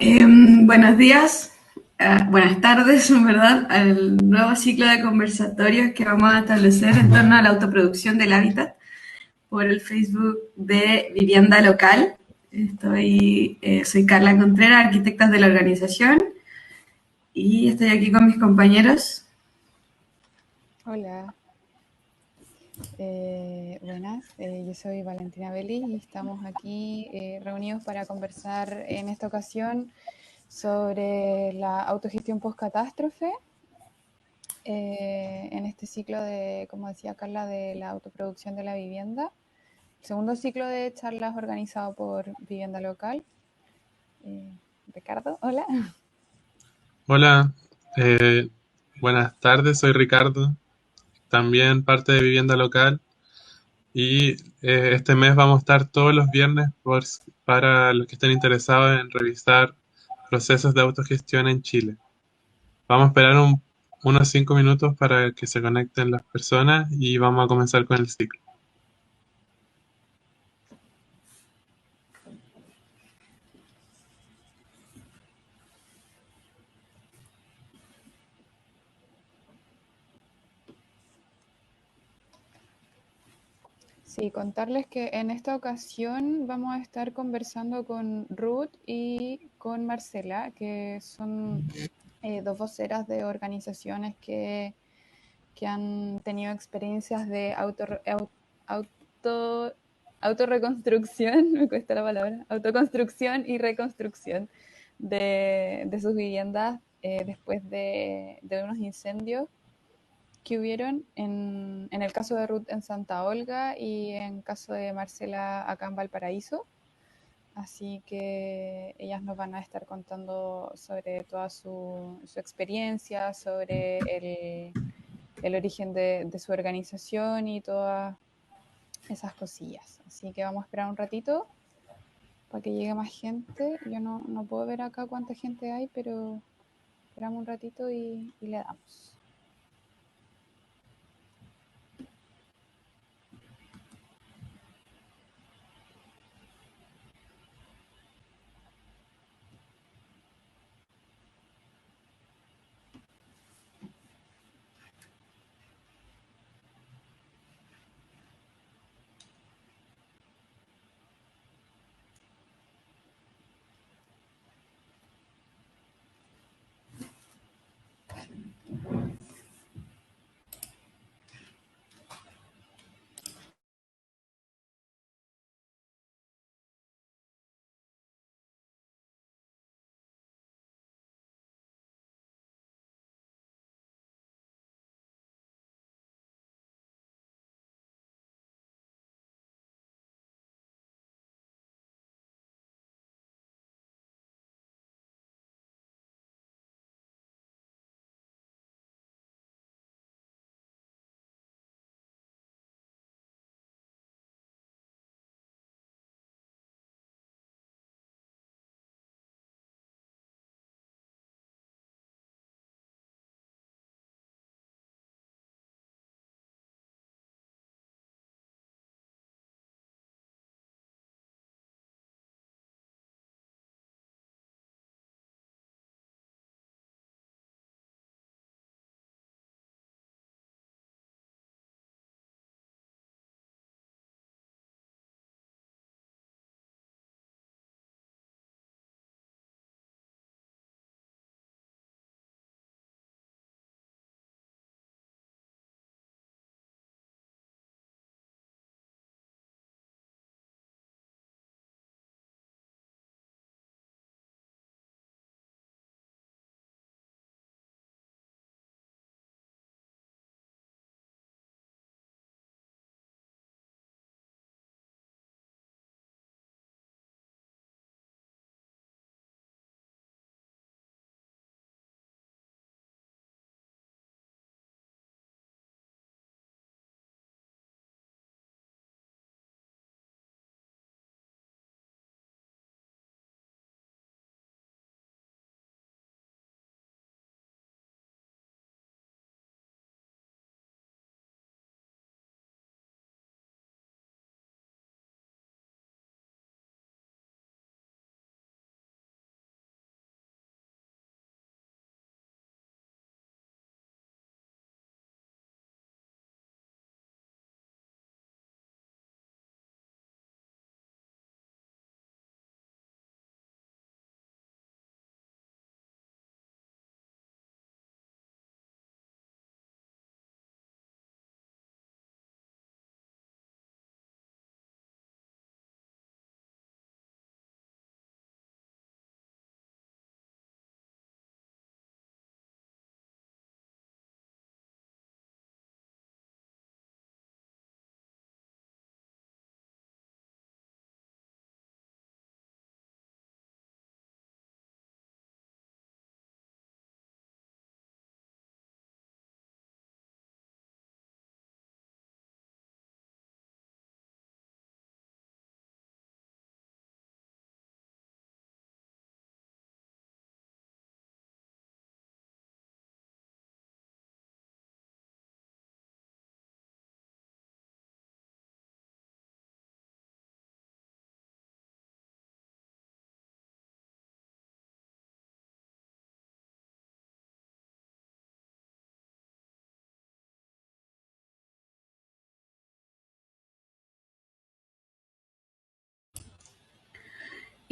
Buenos días, buenas tardes, en verdad, al nuevo ciclo de conversatorios que vamos a establecer en torno a la autoproducción del hábitat por el Facebook de Vivienda Local. Soy Carla Contreras, arquitecta de la organización, y estoy aquí con mis compañeros. Hola, buenas, yo soy Valentina Belli y estamos aquí reunidos para conversar en esta ocasión sobre la autogestión post-catástrofe, en este ciclo de, como decía Carla, de la autoproducción de la vivienda. Segundo ciclo de charlas organizado por Vivienda Local. Eh, Ricardo, hola. Hola, eh, buenas tardes, soy Ricardo, también parte de Vivienda Local y este mes vamos a estar todos los viernes para los que estén interesados en revisar procesos de autogestión en Chile. Vamos a esperar unos 5 minutos para que se conecten las personas y vamos a comenzar con el ciclo. Sí, contarles que en esta ocasión vamos a estar conversando con Ruth y con Marcela, que son dos voceras de organizaciones que han tenido experiencias de auto, autorreconstrucción, me cuesta la palabra, autoconstrucción y reconstrucción de sus viviendas después de unos incendios que hubieron en el caso de Ruth en Santa Olga y en caso de Marcela acá en Valparaíso. Así que ellas nos van a estar contando sobre toda su experiencia, sobre el origen de su organización y todas esas cosillas. Así que vamos a esperar un ratito para que llegue más gente. Yo no puedo ver acá cuánta gente hay, pero esperamos un ratito y le damos.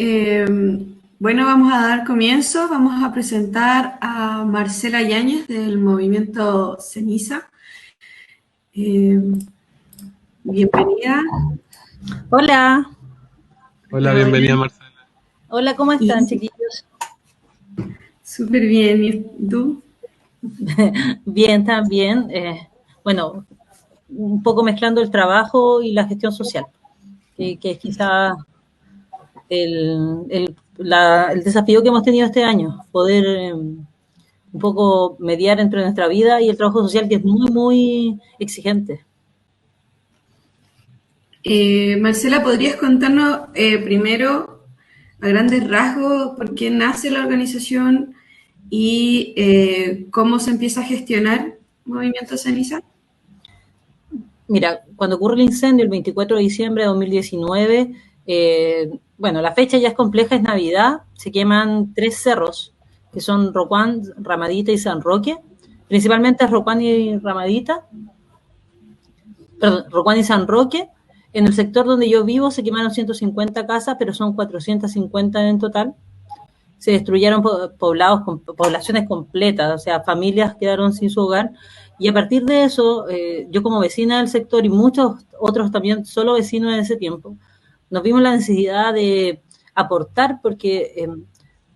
Eh, bueno, vamos a dar comienzo. Vamos a presentar a Marcela Yáñez del movimiento Ceniza. Bienvenida. Hola, Hola, bienvenida Marcela. hola, ¿cómo están, Y chiquillos? súper bien. ¿Y tú? Bien, también. Bueno, un poco mezclando el trabajo y la gestión social, que es quizá el desafío que hemos tenido este año, poder un poco mediar entre nuestra vida y el trabajo social, que es muy, muy exigente. Marcela, ¿podrías contarnos primero, a grandes rasgos, por qué nace la organización y cómo se empieza a gestionar Movimiento Ceniza? Mira, cuando ocurre el incendio el 24 de diciembre de 2019, bueno, la fecha ya es compleja, es Navidad, se queman 3 cerros, que son Rocuán, Ramadita y San Roque, principalmente Rocuán y Ramadita, perdón, Rocuán y San Roque. En el sector donde yo vivo se quemaron 150 casas, pero son 450 en total. Se destruyeron poblados, poblaciones completas, o sea, familias quedaron sin su hogar. Y a partir de eso, yo como vecina del sector y muchos otros también, solo vecinos en ese tiempo, nos vimos la necesidad de aportar porque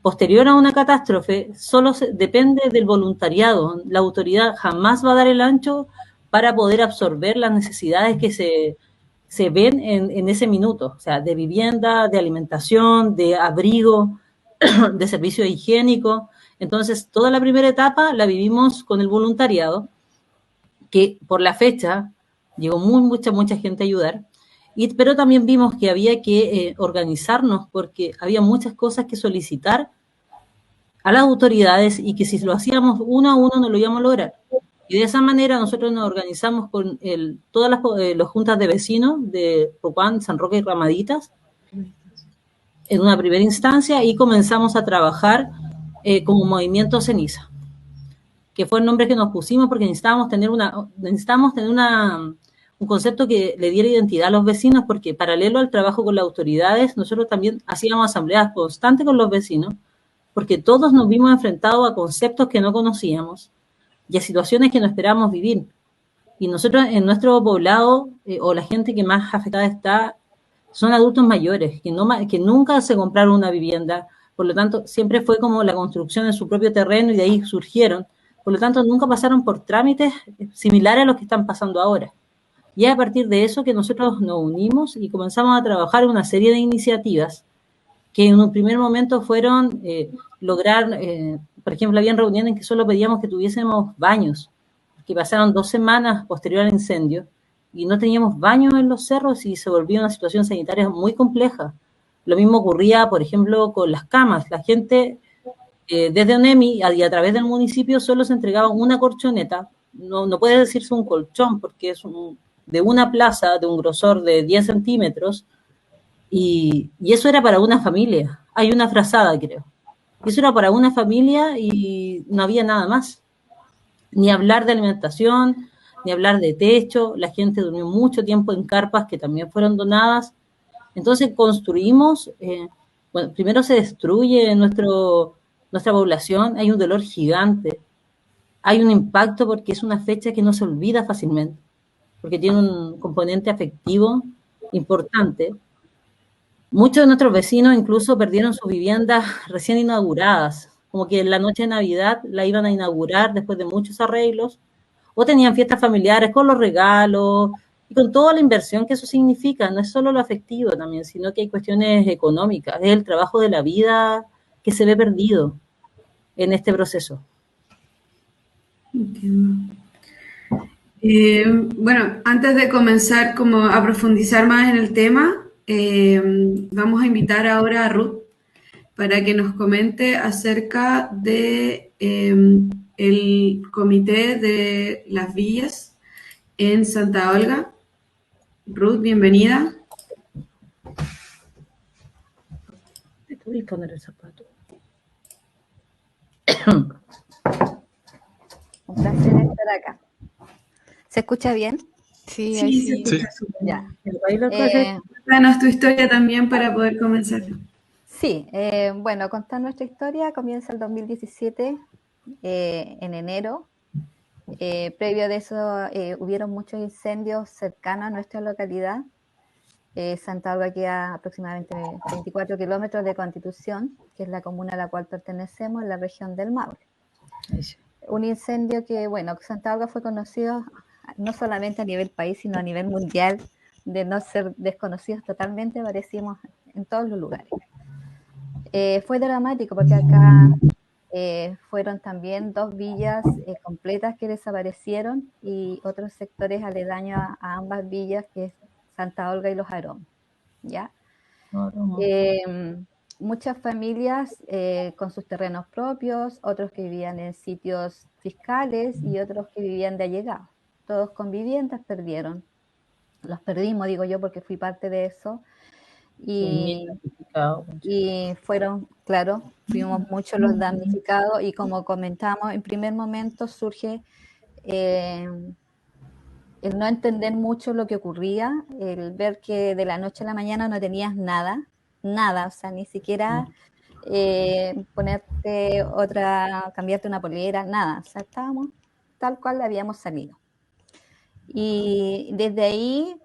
posterior a una catástrofe solo depende del voluntariado. La autoridad jamás va a dar el ancho para poder absorber las necesidades que se ven en ese minuto, o sea, de vivienda, de alimentación, de abrigo, de servicio higiénico. Entonces, toda la primera etapa la vivimos con el voluntariado, que por la fecha llegó mucha gente a ayudar, pero también vimos que había que organizarnos porque había muchas cosas que solicitar a las autoridades y que si lo hacíamos uno a uno no lo íbamos a lograr. Y de esa manera nosotros nos organizamos con todas las juntas de vecinos de Rocuán, San Roque y Ramaditas en una primera instancia y comenzamos a trabajar como Movimiento Ceniza, que fue el nombre que nos pusimos porque necesitábamos tener un concepto que le diera identidad a los vecinos, porque paralelo al trabajo con las autoridades, nosotros también hacíamos asambleas constantes con los vecinos, porque todos nos vimos enfrentados a conceptos que no conocíamos y a situaciones que no esperábamos vivir. Y nosotros en nuestro poblado, o la gente que más afectada está, son adultos mayores, que nunca se compraron una vivienda, por lo tanto, siempre fue como la construcción en su propio terreno y de ahí surgieron. Por lo tanto, nunca pasaron por trámites similares a los que están pasando ahora. Y es a partir de eso que nosotros nos unimos y comenzamos a trabajar una serie de iniciativas que en un primer momento fueron lograr, por ejemplo, habían reuniones en que solo pedíamos que tuviésemos baños, que pasaron 2 semanas posterior al incendio y no teníamos baños en los cerros y se volvió una situación sanitaria muy compleja. Lo mismo ocurría, por ejemplo, con las camas. La gente, desde ONEMI y a través del municipio, solo se entregaba una colchoneta. No puede decirse un colchón porque es de una plaza de un grosor de 10 centímetros y eso era para una familia. Hay una frazada, creo. Eso era para una familia y no había nada más. Ni hablar de alimentación, ni hablar de techo. La gente durmió mucho tiempo en carpas que también fueron donadas. Entonces construimos, bueno, primero se destruye nuestra población, hay un dolor gigante, hay un impacto porque es una fecha que no se olvida fácilmente, porque tiene un componente afectivo importante. Muchos de nuestros vecinos incluso perdieron sus viviendas recién inauguradas, como que en la noche de Navidad la iban a inaugurar después de muchos arreglos, o tenían fiestas familiares con los regalos y con toda la inversión que eso significa. No es solo lo afectivo también, sino que hay cuestiones económicas, es el trabajo de la vida que se ve perdido en este proceso. Entiendo. Bueno, antes de comenzar como a profundizar más en el tema, vamos a invitar ahora a Ruth para que nos comente acerca de el comité de las villas en Santa Olga. Ruth, bienvenida. Voy a poner el zapato. Un placer estar acá. ¿Se escucha bien? Sí, ahí se escucha Sí. súper Ya. bien. Cuéntanos tu historia también para poder comenzar. Sí, bueno, contar nuestra historia comienza el 2017, en enero. Previo de eso, hubieron muchos incendios cercanos a nuestra localidad. Santa Olga queda aproximadamente 24 kilómetros de Constitución, que es la comuna a la cual pertenecemos, en la región del Maule. Un incendio que, bueno, Santa Olga fue conocido no solamente a nivel país, sino a nivel mundial, de no ser desconocidos totalmente, aparecimos en todos los lugares. Fue dramático porque acá fueron también 2 villas completas que desaparecieron y otros sectores aledaños a ambas villas, que es Santa Olga y Los Aromas, ¿ya? Muchas familias con sus terrenos propios, otros que vivían en sitios fiscales y otros que vivían de allegados. Todos con viviendas perdieron. Los perdimos, digo yo, porque fui parte de eso. Y fueron, claro, fuimos muchos los damnificados y como comentamos, en primer momento surge el no entender mucho lo que ocurría, el ver que de la noche a la mañana no tenías nada, o sea, ni siquiera ponerte cambiarte una polera, nada, o sea, estábamos tal cual habíamos salido. Y desde ahí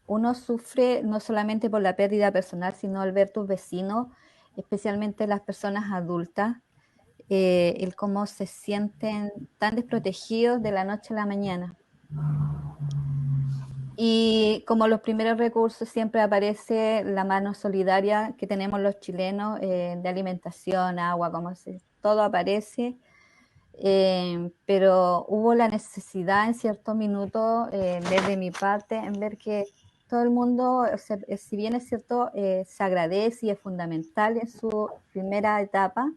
uno sufre no solamente por la pérdida personal, sino al ver tus vecinos, especialmente las personas adultas, el cómo se sienten tan desprotegidos de la noche a la mañana. Y como los primeros recursos siempre aparece la mano solidaria que tenemos los chilenos, de alimentación, agua, todo aparece. Pero hubo la necesidad en ciertos minutos, desde mi parte, en ver que todo el mundo, si bien es cierto, se agradece y es fundamental en su primera etapa,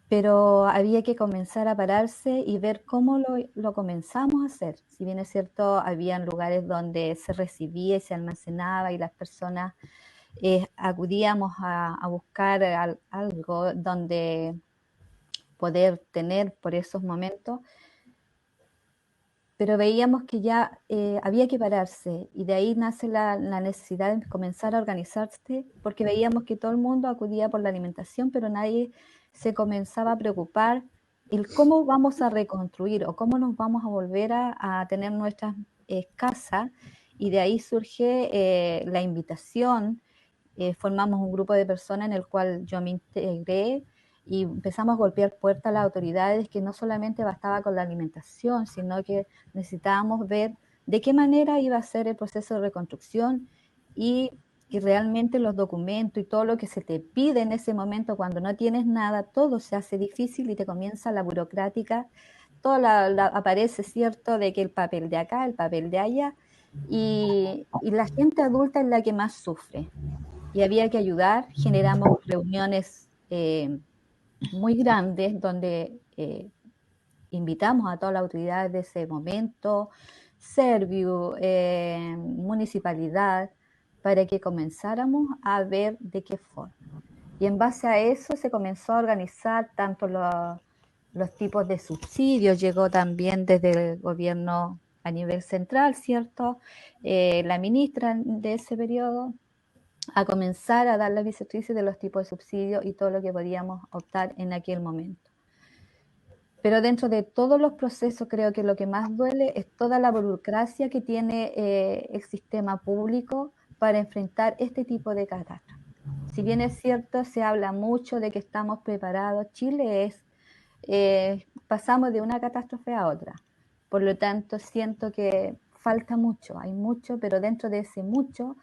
pero había que comenzar a pararse y ver cómo lo comenzamos a hacer. Si bien es cierto, habían lugares donde se recibía y se almacenaba y las personas acudíamos a buscar algo donde poder tener por esos momentos, pero veíamos que ya había que pararse y de ahí nace la necesidad de comenzar a organizarse, porque veíamos que todo el mundo acudía por la alimentación, pero nadie se comenzaba a preocupar el cómo vamos a reconstruir o cómo nos vamos a volver a tener nuestras casas, y de ahí surge la invitación. Formamos un grupo de personas en el cual yo me integré y empezamos a golpear puertas a las autoridades, que no solamente bastaba con la alimentación, sino que necesitábamos ver de qué manera iba a ser el proceso de reconstrucción y que realmente los documentos y todo lo que se te pide en ese momento, cuando no tienes nada, todo se hace difícil y te comienza la burocrática, todo aparece, ¿cierto?, de que el papel de acá, el papel de allá, y la gente adulta es la que más sufre. Y había que ayudar. Generamos reuniones muy grandes donde invitamos a todas las autoridades de ese momento, Serviu, municipalidad, para que comenzáramos a ver de qué forma. Y en base a eso se comenzó a organizar tanto los tipos de subsidios, llegó también desde el gobierno a nivel central, ¿cierto? La ministra de ese periodo, a comenzar a dar las directrices de los tipos de subsidios y todo lo que podíamos optar en aquel momento. Pero dentro de todos los procesos, creo que lo que más duele es toda la burocracia que tiene el sistema público para enfrentar este tipo de catástrofes. Si bien es cierto, se habla mucho de que estamos preparados, Chile pasamos de una catástrofe a otra. Por lo tanto, siento que falta mucho, hay mucho, pero dentro de ese mucho,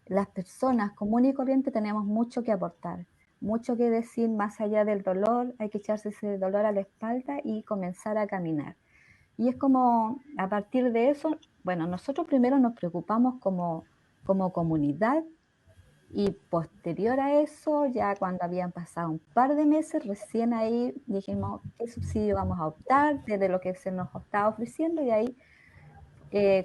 las personas comunes y corrientes tenemos mucho que aportar, mucho que decir. Más allá del dolor, hay que echarse ese dolor a la espalda y comenzar a caminar. Y es como, a partir de eso, bueno, nosotros primero nos preocupamos como comunidad, y posterior a eso, ya cuando habían pasado un par de meses, recién ahí dijimos qué subsidio vamos a optar, desde lo que se nos estaba ofreciendo, y ahí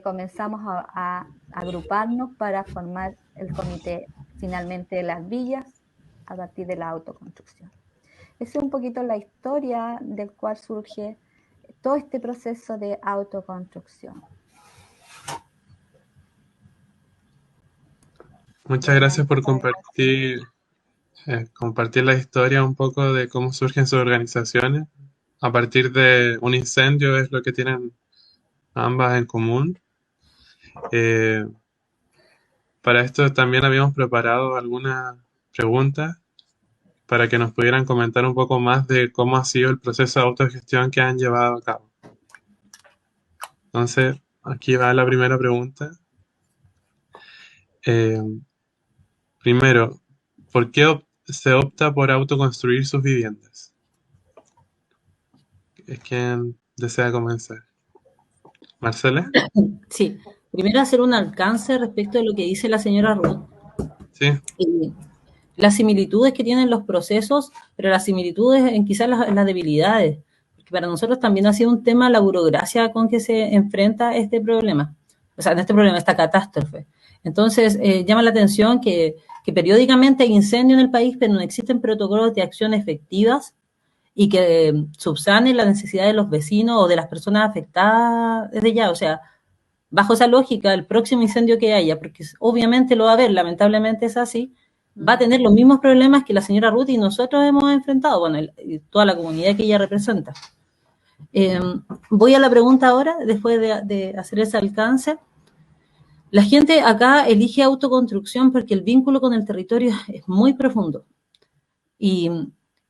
comenzamos a agruparnos para formar el comité finalmente de las villas a partir de la autoconstrucción. Esa es un poquito la historia del cual surge todo este proceso de autoconstrucción. Muchas Bueno, gracias por muchas gracias. compartir la historia un poco de cómo surgen sus organizaciones. A partir de un incendio es lo que tienen ambas en común. Eh, para esto también habíamos preparado algunas preguntas para que nos pudieran comentar un poco más de cómo ha sido el proceso de autogestión que han llevado a cabo. Entonces, aquí va la primera pregunta. Eh, Primero, ¿por qué se opta por autoconstruir sus viviendas? ¿Es quien desea comenzar? ¿Marcela? Sí, primero hacer un alcance respecto de lo que dice la señora Ruth. Sí, Las similitudes que tienen los procesos, pero las similitudes en quizás las debilidades. Porque para nosotros también ha sido un tema la burocracia con que se enfrenta este problema. O sea, este problema, esta catástrofe. Entonces, llama la atención que periódicamente hay incendios en el país, pero no existen protocolos de acción efectivas y que subsanen la necesidad de los vecinos o de las personas afectadas desde ya. O sea, bajo esa lógica, el próximo incendio que haya, porque obviamente lo va a haber, lamentablemente es así, va a tener los mismos problemas que la señora Ruth y nosotros hemos enfrentado, bueno, toda la comunidad que ella representa. Eh, Voy a la pregunta ahora, después de hacer ese alcance. La gente acá elige autoconstrucción porque el vínculo con el territorio es muy profundo y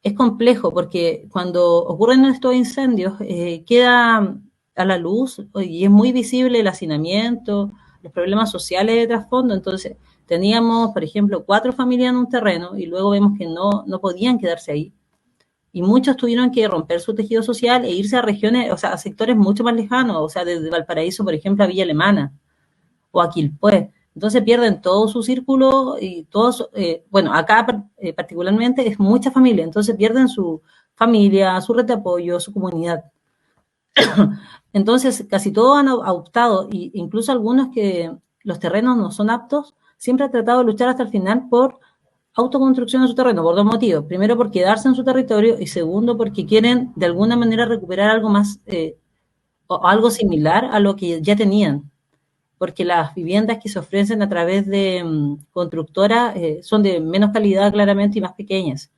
es complejo porque cuando ocurren estos incendios queda a la luz y es muy visible el hacinamiento, los problemas sociales de trasfondo. Entonces, teníamos, por ejemplo, 4 familias en un terreno y luego vemos que no podían quedarse ahí. Y muchos tuvieron que romper su tejido social e irse a regiones, o sea, a sectores mucho más lejanos, o sea, desde Valparaíso, por ejemplo, a Villa Alemana o a Quilpué. Entonces pierden todo su círculo y todos, bueno, acá particularmente es mucha familia, entonces pierden su familia, su red de apoyo, su comunidad. Entonces casi todos han optado, e incluso algunos que los terrenos no son aptos, siempre han tratado de luchar hasta el final por autoconstrucción de su terreno, por 2 motivos. Primero, por quedarse en su territorio y segundo, porque quieren de alguna manera recuperar algo más o algo similar a lo que ya tenían, porque las viviendas que se ofrecen a través de constructoras son de menos calidad claramente y más pequeñas.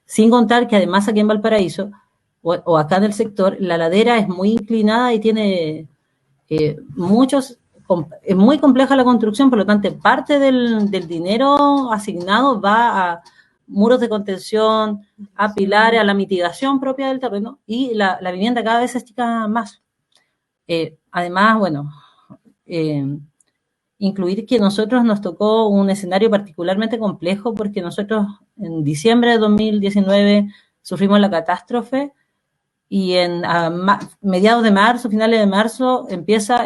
Sin contar que además aquí en Valparaíso o acá en el sector, la ladera es muy inclinada y tiene muchos, es muy compleja la construcción, por lo tanto parte del dinero asignado va a muros de contención, a pilares, a la mitigación propia del terreno y la vivienda cada vez se estica más. Además, bueno, eh, incluir que nosotros nos tocó un escenario particularmente complejo porque nosotros en diciembre de 2019 sufrimos la catástrofe y mediados de marzo, finales de marzo, empieza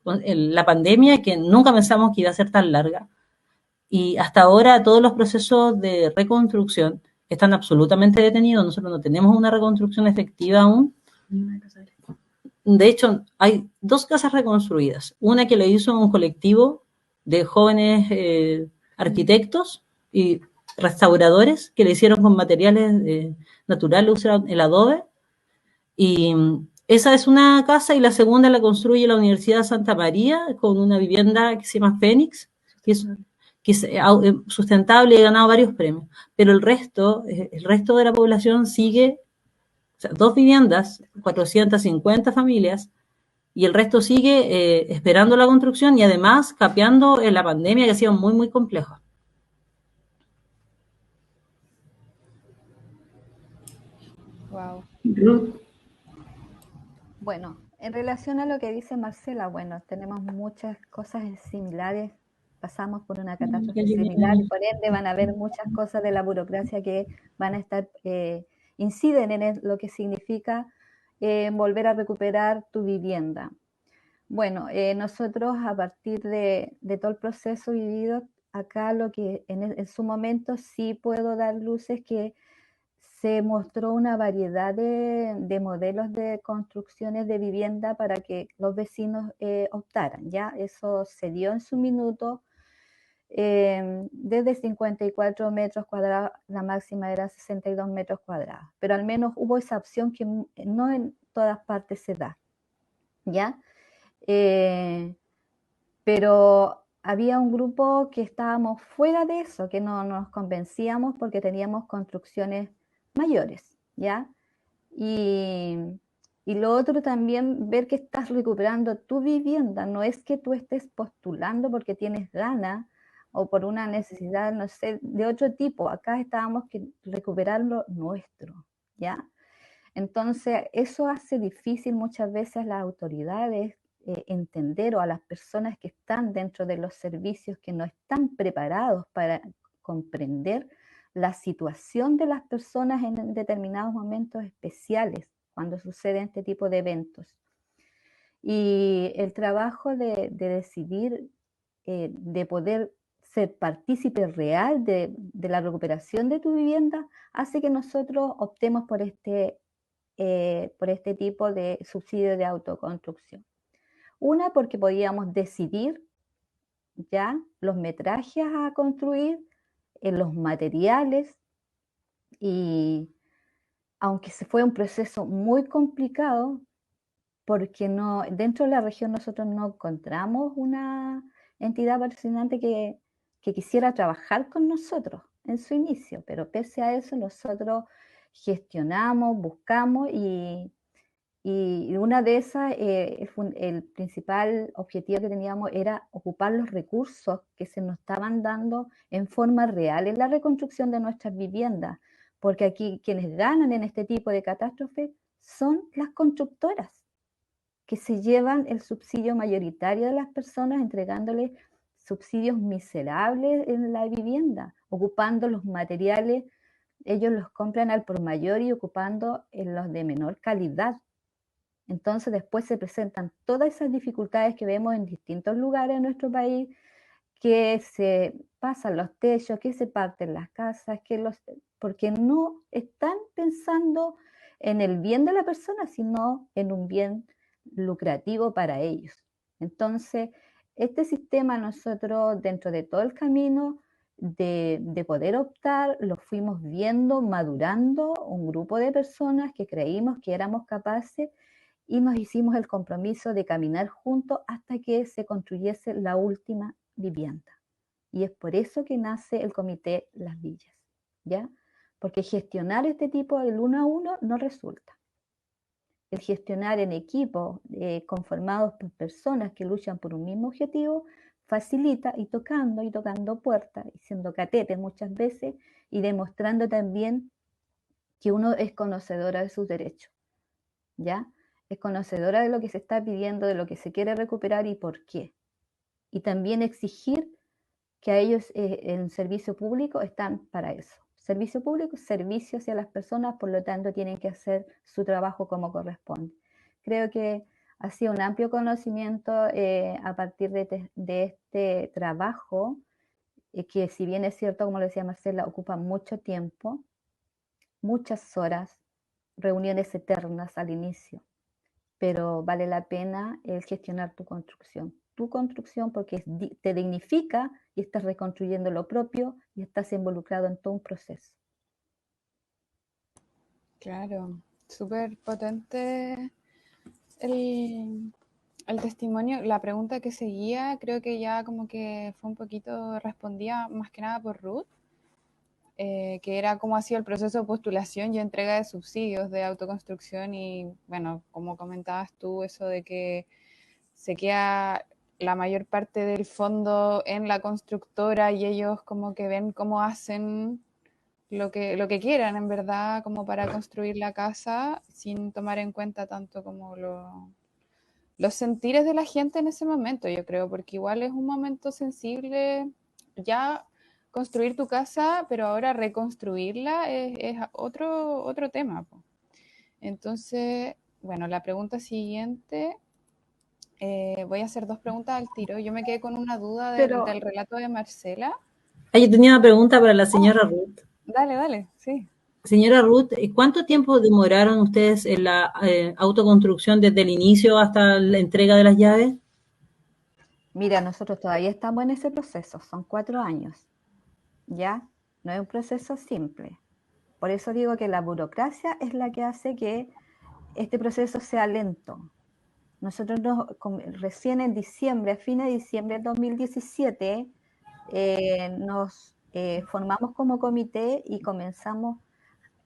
la pandemia que nunca pensamos que iba a ser tan larga. Y hasta ahora todos los procesos de reconstrucción están absolutamente detenidos. Nosotros no tenemos una reconstrucción efectiva aún. De hecho, hay 2 casas reconstruidas. Una que lo hizo un colectivo de jóvenes arquitectos y restauradores que le hicieron con materiales naturales, usaron el adobe. Y esa es una casa y la segunda la construye la Universidad de Santa María con una vivienda que se llama Fénix, que es sustentable y ha ganado varios premios. Pero el resto de la población sigue, o sea, 2 viviendas, 450 familias, y el resto sigue esperando la construcción y además capeando en la pandemia que ha sido muy, muy compleja. Wow. Ruth, Bueno, en relación a lo que dice Marcela, bueno, tenemos muchas cosas similares, pasamos por una catástrofe similar y por ende van a haber muchas cosas de la burocracia que van a estar, inciden en lo que significa volver a recuperar tu vivienda. Bueno, nosotros a partir de todo el proceso vivido, acá lo que en su momento sí puedo dar luces que se mostró una variedad de modelos de construcciones de vivienda para que los vecinos optaran, ¿ya? Eso se dio en su minuto, desde 54 metros cuadrados, la máxima era 62 metros cuadrados, pero al menos hubo esa opción que no en todas partes se da, ¿ya? Pero había un grupo que estábamos fuera de eso, que no nos convencíamos porque teníamos construcciones mayores, ¿ya? Y, y lo otro también, ver que estás recuperando tu vivienda, no es que tú estés postulando porque tienes ganas o por una necesidad, no sé, de otro tipo. Acá estábamos que recuperar lo nuestro, ¿ya? Entonces, eso hace difícil muchas veces a las autoridades entender, o a las personas que están dentro de los servicios que no están preparados para comprender la situación de las personas en determinados momentos especiales, cuando suceden este tipo de eventos. Y el trabajo de decidir, de poder ser partícipe real de la recuperación de tu vivienda, hace que nosotros optemos por este tipo de subsidio de autoconstrucción. Una, porque podíamos decidir ya los metrajes a construir, los materiales, y aunque se fue un proceso muy complicado, porque no, dentro de la región nosotros no encontramos una entidad patrocinante que quisiera trabajar con nosotros en su inicio, pero pese a eso nosotros gestionamos, buscamos, y una de esas, el principal objetivo que teníamos era ocupar los recursos que se nos estaban dando en forma real en la reconstrucción de nuestras viviendas, porque aquí quienes ganan en este tipo de catástrofe son las constructoras, que se llevan el subsidio mayoritario de las personas, entregándoles subsidios miserables en la vivienda, ocupando los materiales, ellos los compran al por mayor y ocupando en los de menor calidad. Entonces después se presentan todas esas dificultades que vemos en distintos lugares de nuestro país, que se pasan los techos, que se parten las casas, porque no están pensando en el bien de la persona, sino en un bien lucrativo para ellos. Entonces, este sistema nosotros, dentro de todo el camino de poder optar, lo fuimos viendo, madurando un grupo de personas que creímos que éramos capaces, y nos hicimos el compromiso de caminar juntos hasta que se construyese la última vivienda. Y es por eso que nace el comité Las Villas, ¿ya? Porque gestionar este tipo del 1 a 1 no resulta. El gestionar en equipos conformados por personas que luchan por un mismo objetivo facilita, y tocando puertas, y siendo catetes muchas veces, y demostrando también que uno es conocedora de sus derechos, ¿ya? Es conocedora de lo que se está pidiendo, de lo que se quiere recuperar y por qué. Y también exigir que a ellos en servicio público están para eso. Servicio público, servicio hacia las personas, por lo tanto tienen que hacer su trabajo como corresponde. Creo que ha sido un amplio conocimiento a partir de este trabajo, que si bien es cierto, como lo decía Marcela, ocupa mucho tiempo, muchas horas, reuniones eternas al inicio, pero vale la pena el gestionar tu construcción, porque te dignifica y estás reconstruyendo lo propio y estás involucrado en todo un proceso. Claro, súper potente el testimonio. La pregunta que seguía creo que ya como que fue un poquito respondida más que nada por Ruth, que era cómo ha sido el proceso de postulación y entrega de subsidios de autoconstrucción, y bueno, como comentabas tú, eso de que se queda la mayor parte del fondo en la constructora y ellos como que ven cómo hacen lo que quieran, en verdad, como para construir la casa, sin tomar en cuenta tanto como los sentires de la gente en ese momento, yo creo, porque igual es un momento sensible ya construir tu casa, pero ahora reconstruirla es otro tema. Entonces, bueno, la pregunta siguiente, voy a hacer 2 preguntas al tiro. Yo me quedé con una duda del relato de Marcela. Yo tenía una pregunta para la señora Ruth. Dale, sí. Señora Ruth, ¿cuánto tiempo demoraron ustedes en la autoconstrucción desde el inicio hasta la entrega de las llaves? Mira, nosotros todavía estamos en ese proceso, son 4 años, ¿ya? No es un proceso simple. Por eso digo que la burocracia es la que hace que este proceso sea lento. Nosotros recién en diciembre, a fines de diciembre del 2017, nos formamos como comité y comenzamos,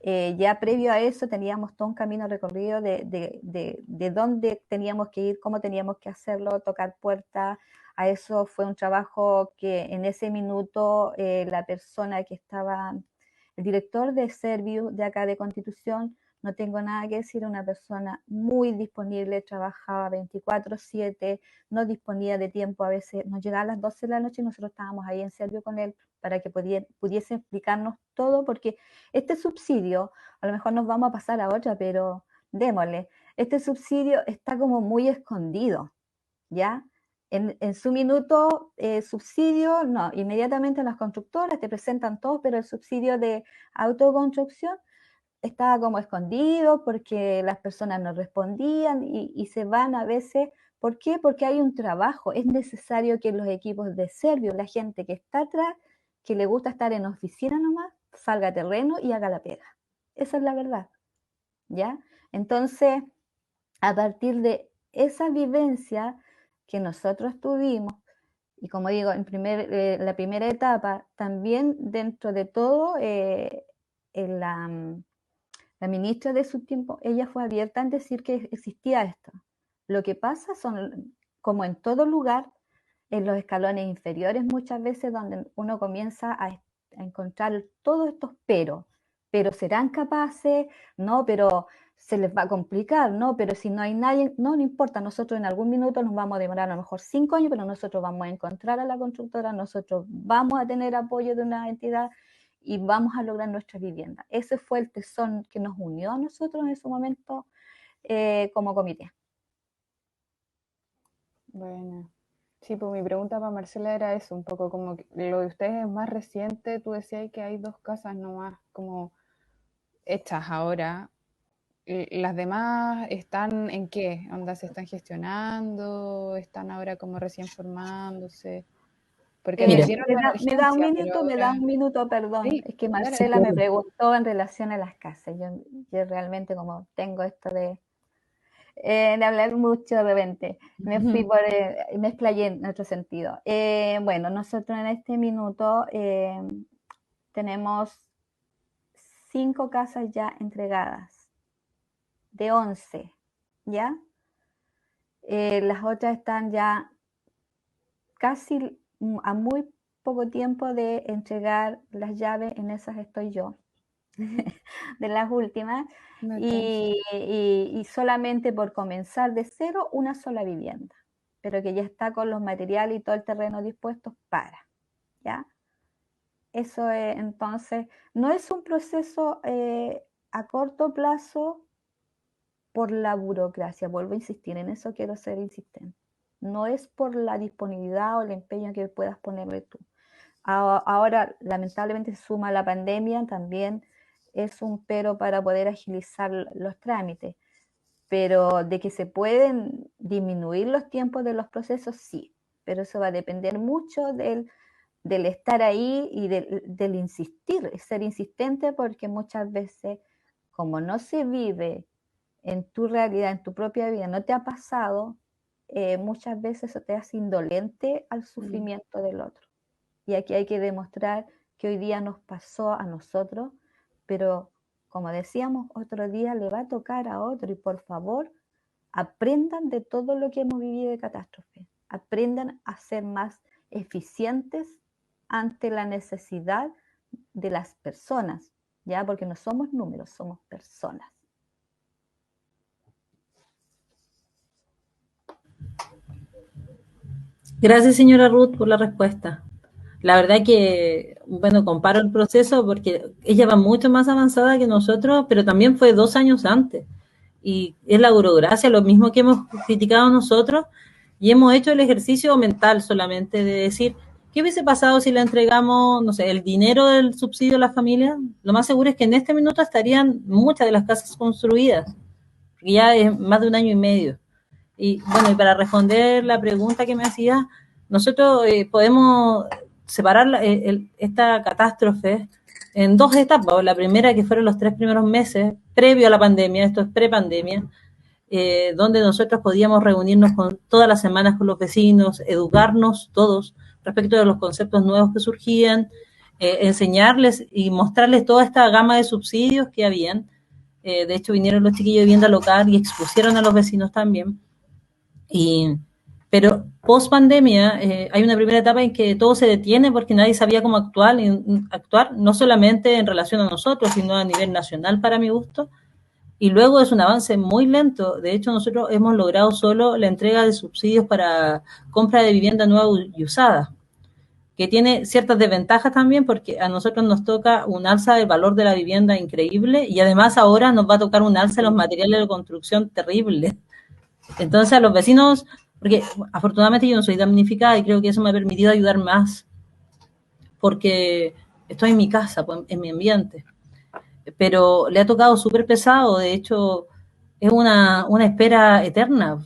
ya previo a eso teníamos todo un camino recorrido de dónde teníamos que ir, cómo teníamos que hacerlo, tocar puertas. A eso fue un trabajo que en ese minuto la persona que estaba, el director de Serviu de acá de Constitución, no tengo nada que decir, una persona muy disponible, trabajaba 24/7, no disponía de tiempo, a veces nos llegaba a las 12 de la noche y nosotros estábamos ahí en Serviu con él para que pudiese explicarnos todo, porque este subsidio, a lo mejor nos vamos a pasar a otra, pero démosle, este subsidio está como muy escondido, ¿ya? En su minuto, subsidio, no, inmediatamente las constructoras te presentan todo, pero el subsidio de autoconstrucción estaba como escondido porque las personas no respondían y se van a veces. ¿Por qué? Porque hay un trabajo. Es necesario que los equipos de Serviu, la gente que está atrás, que le gusta estar en oficina nomás, salga a terreno y haga la pega. Esa es la verdad, ¿ya? Entonces, a partir de esa vivencia que nosotros tuvimos, y como digo, la primera etapa, también dentro de todo, la ministra de su tiempo, ella fue abierta en decir que existía esto. Lo que pasa son, como en todo lugar, en los escalones inferiores muchas veces donde uno comienza a encontrar todos estos pero serán capaces, no, pero se les va a complicar, no, pero si no hay nadie, no importa, nosotros en algún minuto nos vamos a demorar a lo mejor 5 años, pero nosotros vamos a encontrar a la constructora, nosotros vamos a tener apoyo de una entidad y vamos a lograr nuestra vivienda. Ese fue el tesón que nos unió a nosotros en ese momento como comité. Bueno, sí, pues mi pregunta para Marcela era eso, un poco como que lo de ustedes es más reciente, tú decías que hay 2 casas nomás como hechas ahora. ¿Las demás están en qué? ¿Onda se están gestionando? ¿Están ahora como recién formándose? Porque Mira, dieron la me da emergencia, un minuto, perdón. sí, Es que dale. Marcela me preguntó en relación a las casas. Yo realmente como tengo esto de hablar mucho de repente, me fui me explayé en otro sentido. Bueno, nosotros en este minuto tenemos 5 casas ya entregadas, de 11, ¿ya? Las otras están ya casi a muy poco tiempo de entregar las llaves, en esas estoy yo, de las últimas, y solamente por comenzar de cero una sola vivienda, pero que ya está con los materiales y todo el terreno dispuesto para, ¿ya? Eso es, entonces, no es un proceso a corto plazo por la burocracia, vuelvo a insistir, en eso quiero ser insistente. No es por la disponibilidad o el empeño que puedas ponerle tú. Ahora, lamentablemente, se suma la pandemia, también es un pero para poder agilizar los trámites. Pero de que se pueden disminuir los tiempos de los procesos, sí. Pero eso va a depender mucho del estar ahí y del insistir, ser insistente, porque muchas veces, como no se vive en tu realidad, en tu propia vida, no te ha pasado, muchas veces eso te hace indolente al sufrimiento del otro. Y aquí hay que demostrar que hoy día nos pasó a nosotros, pero como decíamos, otro día le va a tocar a otro, y por favor, aprendan de todo lo que hemos vivido de catástrofe, aprendan a ser más eficientes ante la necesidad de las personas, ¿ya? Porque no somos números, somos personas. Gracias, señora Ruth, por la respuesta. La verdad que, bueno, comparo el proceso porque ella va mucho más avanzada que nosotros, pero también fue 2 años antes. Y es la burocracia, lo mismo que hemos criticado nosotros, y hemos hecho el ejercicio mental solamente de decir, ¿qué hubiese pasado si le entregamos, no sé, el dinero del subsidio a las familias? Lo más seguro es que en este minuto estarían muchas de las casas construidas, porque ya es más de 1 año y medio. Y bueno, y para responder la pregunta que me hacía, nosotros podemos separar esta catástrofe en 2 etapas. La primera, que fueron los 3 primeros meses, previo a la pandemia, esto es prepandemia, donde nosotros podíamos reunirnos todas las semanas con los vecinos, educarnos todos respecto de los conceptos nuevos que surgían, enseñarles y mostrarles toda esta gama de subsidios que habían. De hecho, vinieron los chiquillos de vivienda local y expusieron a los vecinos también. Pero post pandemia hay una primera etapa en que todo se detiene porque nadie sabía cómo actuar, no solamente en relación a nosotros, sino a nivel nacional para mi gusto. Y luego es un avance muy lento. De hecho, nosotros hemos logrado solo la entrega de subsidios para compra de vivienda nueva y usada, que tiene ciertas desventajas también porque a nosotros nos toca un alza del valor de la vivienda increíble y además ahora nos va a tocar un alza de los materiales de construcción terrible. Entonces a los vecinos, porque afortunadamente yo no soy damnificada y creo que eso me ha permitido ayudar más porque estoy en mi casa, pues, en mi ambiente. Pero le ha tocado súper pesado, de hecho es una espera eterna,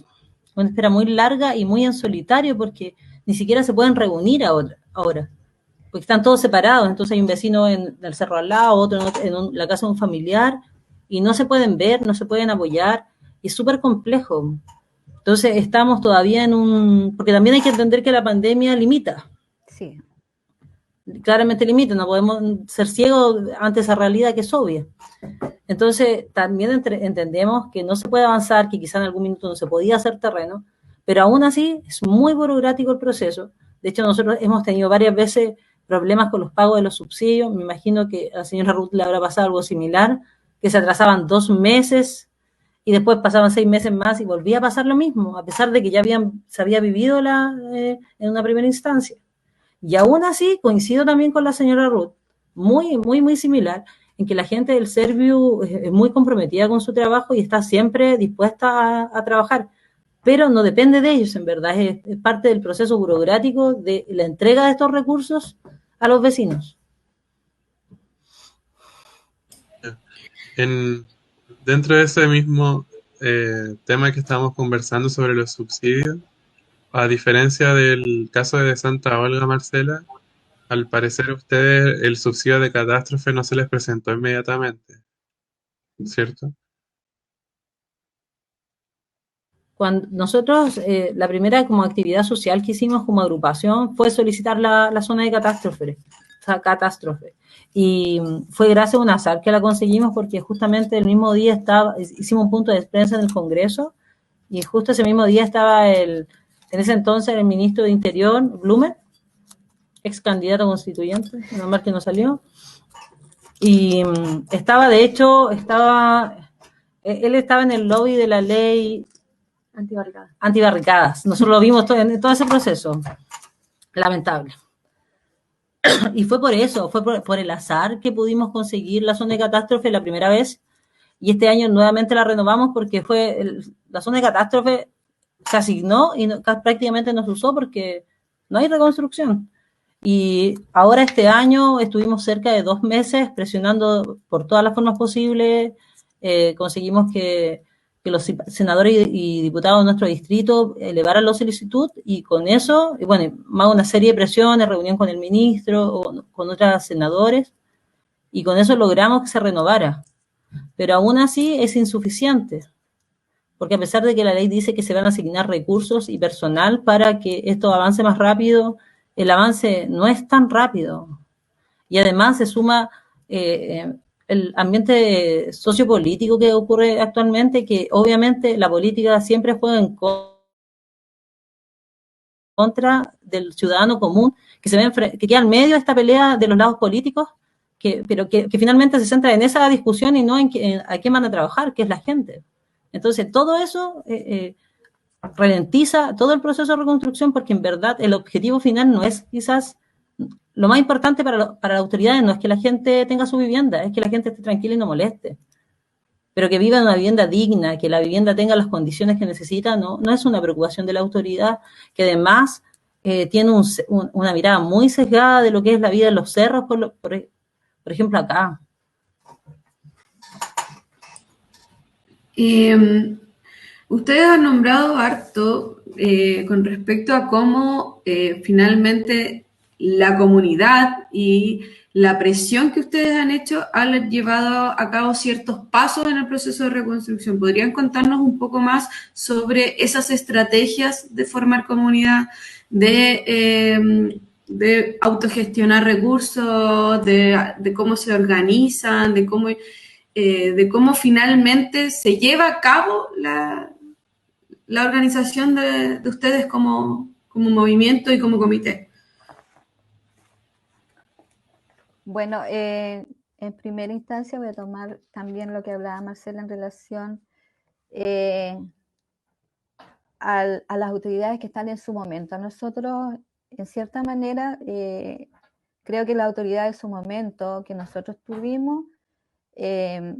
una espera muy larga y muy en solitario porque ni siquiera se pueden reunir ahora, porque están todos separados, entonces hay un vecino en el cerro al lado, otro en la casa de un familiar y no se pueden ver, no se pueden apoyar y es súper complejo. Entonces estamos todavía porque también hay que entender que la pandemia limita. Sí. Claramente limita, no podemos ser ciegos ante esa realidad que es obvia. Entonces, también entendemos que no se puede avanzar, que quizá en algún minuto no se podía hacer terreno, pero aún así es muy burocrático el proceso. De hecho, nosotros hemos tenido varias veces problemas con los pagos de los subsidios. Me imagino que a la señora Ruth le habrá pasado algo similar, que se atrasaban 2 meses y después pasaban 6 meses más y volvía a pasar lo mismo, a pesar de que ya se había vivido en una primera instancia. Y aún así, coincido también con la señora Ruth, muy, muy, muy similar, en que la gente del Serviu es muy comprometida con su trabajo y está siempre dispuesta a trabajar, pero no depende de ellos, en verdad, es parte del proceso burocrático de la entrega de estos recursos a los vecinos. Dentro de ese mismo tema que estábamos conversando sobre los subsidios, a diferencia del caso de Santa Olga, Marcela, al parecer a ustedes el subsidio de catástrofe no se les presentó inmediatamente, ¿cierto? Cuando nosotros, la primera como actividad social que hicimos como agrupación fue solicitar la zona de catástrofe. Y fue gracias a un azar que la conseguimos porque justamente el mismo día hicimos un punto de prensa en el Congreso y justo ese mismo día estaba en ese entonces el ministro de Interior, Blumen, ex candidato constituyente, normal que no salió, y él estaba en el lobby de la ley antibarricadas. Nosotros lo vimos en todo ese proceso, lamentable. Y fue por eso, fue por el azar que pudimos conseguir la zona de catástrofe la primera vez, y este año nuevamente la renovamos porque la zona de catástrofe se asignó y prácticamente no se usó porque no hay reconstrucción. Y ahora este año estuvimos cerca de 2 meses presionando por todas las formas posibles, conseguimos que los senadores y diputados de nuestro distrito elevaran la solicitud y con eso, bueno, más una serie de presiones, reunión con el ministro o con otros senadores y con eso logramos que se renovara. Pero aún así es insuficiente, porque a pesar de que la ley dice que se van a asignar recursos y personal para que esto avance más rápido, el avance no es tan rápido. Y además se suma el ambiente sociopolítico que ocurre actualmente, que obviamente la política siempre juega en contra del ciudadano común, que queda en medio de esta pelea de los lados políticos, pero que finalmente se centra en esa discusión y no en a qué van a trabajar, que es la gente. Entonces, todo eso ralentiza todo el proceso de reconstrucción porque en verdad el objetivo final no es quizás lo más importante para las autoridades, no es que la gente tenga su vivienda, es que la gente esté tranquila y no moleste. Pero que viva en una vivienda digna, que la vivienda tenga las condiciones que necesita, no es una preocupación de la autoridad, que además tiene una mirada muy sesgada de lo que es la vida en los cerros, por ejemplo, acá. Ustedes han nombrado harto con respecto a cómo finalmente la comunidad y la presión que ustedes han hecho han llevado a cabo ciertos pasos en el proceso de reconstrucción. ¿Podrían contarnos un poco más sobre esas estrategias de formar comunidad, de autogestionar recursos, de cómo se organizan, de cómo finalmente se lleva a cabo la organización de ustedes como movimiento y como comité? Bueno, en primera instancia voy a tomar también lo que hablaba Marcela en relación a las autoridades que están en su momento. Nosotros, en cierta manera, creo que la autoridad de su momento que nosotros tuvimos,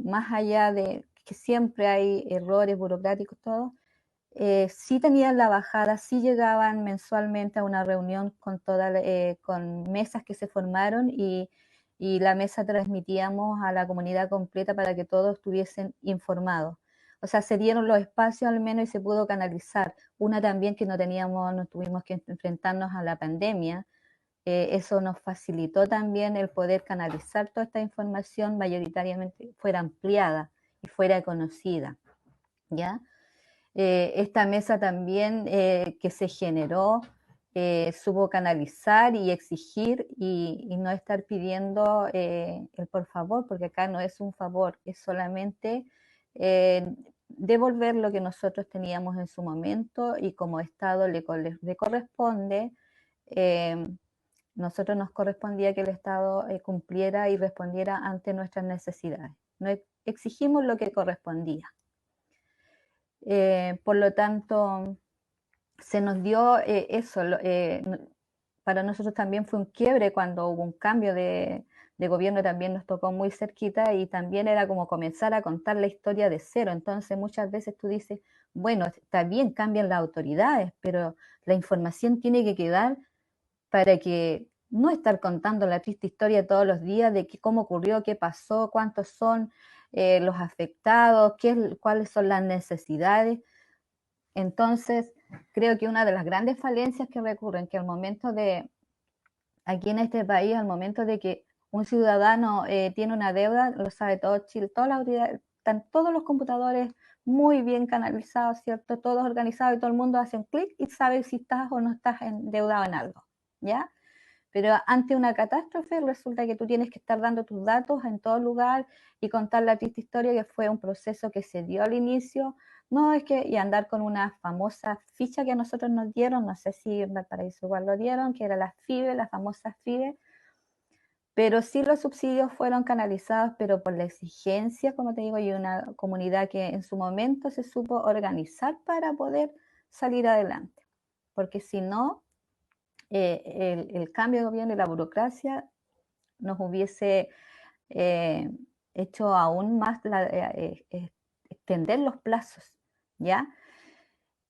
más allá de que siempre hay errores burocráticos, todo, sí tenían la bajada, sí llegaban mensualmente a una reunión con con mesas que se formaron y la mesa transmitíamos a la comunidad completa para que todos estuviesen informados. O sea, se dieron los espacios al menos y se pudo canalizar. Una también que no tuvimos que enfrentarnos a la pandemia. Eso nos facilitó también el poder canalizar toda esta información, mayoritariamente fuera ampliada y fuera conocida, ¿ya? Esta mesa también que se generó supo canalizar y exigir y no estar pidiendo el por favor, porque acá no es un favor, es solamente devolver lo que nosotros teníamos en su momento y como Estado le corresponde, nosotros nos correspondía que el Estado cumpliera y respondiera ante nuestras necesidades. No exigimos lo que correspondía. Por lo tanto, se nos dio eso. Para nosotros también fue un quiebre cuando hubo un cambio de gobierno, también nos tocó muy cerquita y también era como comenzar a contar la historia de cero. Entonces muchas veces tú dices, bueno, está bien, cambian las autoridades, pero la información tiene que quedar para que no estar contando la triste historia todos los días de cómo ocurrió, qué pasó, cuántos son los afectados, cuáles son las necesidades. Entonces, creo que una de las grandes falencias que recurren, que al momento aquí en este país, al momento de que un ciudadano tiene una deuda, lo sabe todo Chile, toda la autoridad, están todos los computadores muy bien canalizados, ¿cierto? Todos organizados y todo el mundo hace un clic y sabe si estás o no estás endeudado en algo, ¿ya? Pero ante una catástrofe resulta que tú tienes que estar dando tus datos en todo lugar y contar la triste historia que fue un proceso que se dio al inicio. No es que, y andar con una famosa ficha que a nosotros nos dieron, no sé si en Valparaíso igual lo dieron, que era la FIBE, la famosa FIBE, pero sí los subsidios fueron canalizados, pero por la exigencia, como te digo, y una comunidad que en su momento se supo organizar para poder salir adelante. Porque si no, el cambio de gobierno y la burocracia nos hubiese hecho aún más extender los plazos, ¿ya?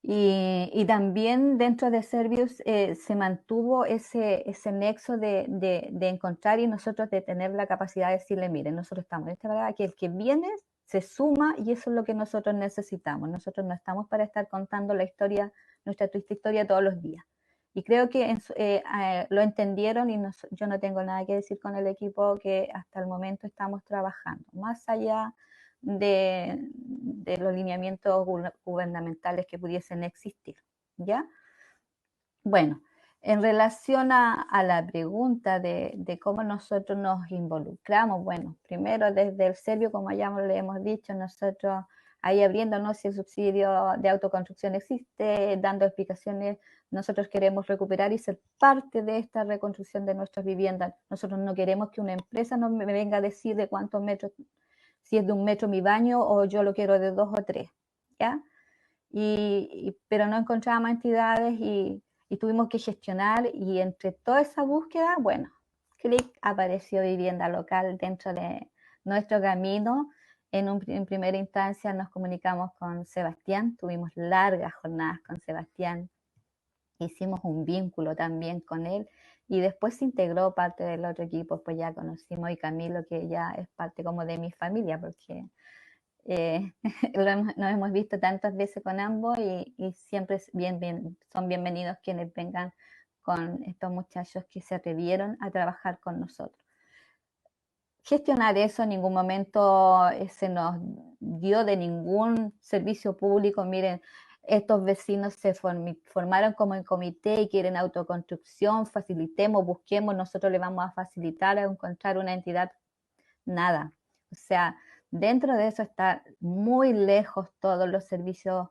Y también dentro de Servius se mantuvo ese nexo de encontrar y nosotros de tener la capacidad de decirle, miren, nosotros estamos en esta verdad, que el que viene se suma y eso es lo que nosotros necesitamos. Nosotros no estamos para estar contando la historia, nuestra triste historia todos los días. Y creo que lo entendieron y yo no tengo nada que decir con el equipo que hasta el momento estamos trabajando. Más allá de los lineamientos gubernamentales que pudiesen existir, ¿ya? Bueno, en relación a la pregunta de cómo nosotros nos involucramos, bueno, primero desde el Servio, como ya le hemos dicho, nosotros ahí abriéndonos si el subsidio de autoconstrucción existe, dando explicaciones, nosotros queremos recuperar y ser parte de esta reconstrucción de nuestras viviendas. Nosotros no queremos que una empresa nos me venga a decir de cuántos metros, si es de 1 metro mi baño o yo lo quiero de 2 o 3, ¿ya? Pero no encontrábamos entidades y tuvimos que gestionar y entre toda esa búsqueda, bueno, clic, apareció vivienda local dentro de nuestro camino. En primera instancia nos comunicamos con Sebastián, tuvimos largas jornadas con Sebastián, hicimos un vínculo también con él y después se integró parte del otro equipo, pues ya conocimos y Camilo, que ya es parte como de mi familia, porque nos hemos visto tantas veces con ambos y siempre son bienvenidos quienes vengan con estos muchachos que se atrevieron a trabajar con nosotros. Gestionar eso en ningún momento se nos dio de ningún servicio público. Miren, estos vecinos se formaron como en comité y quieren autoconstrucción, facilitemos, busquemos, nosotros le vamos a facilitar a encontrar una entidad, nada. O sea, dentro de eso está muy lejos todos los servicios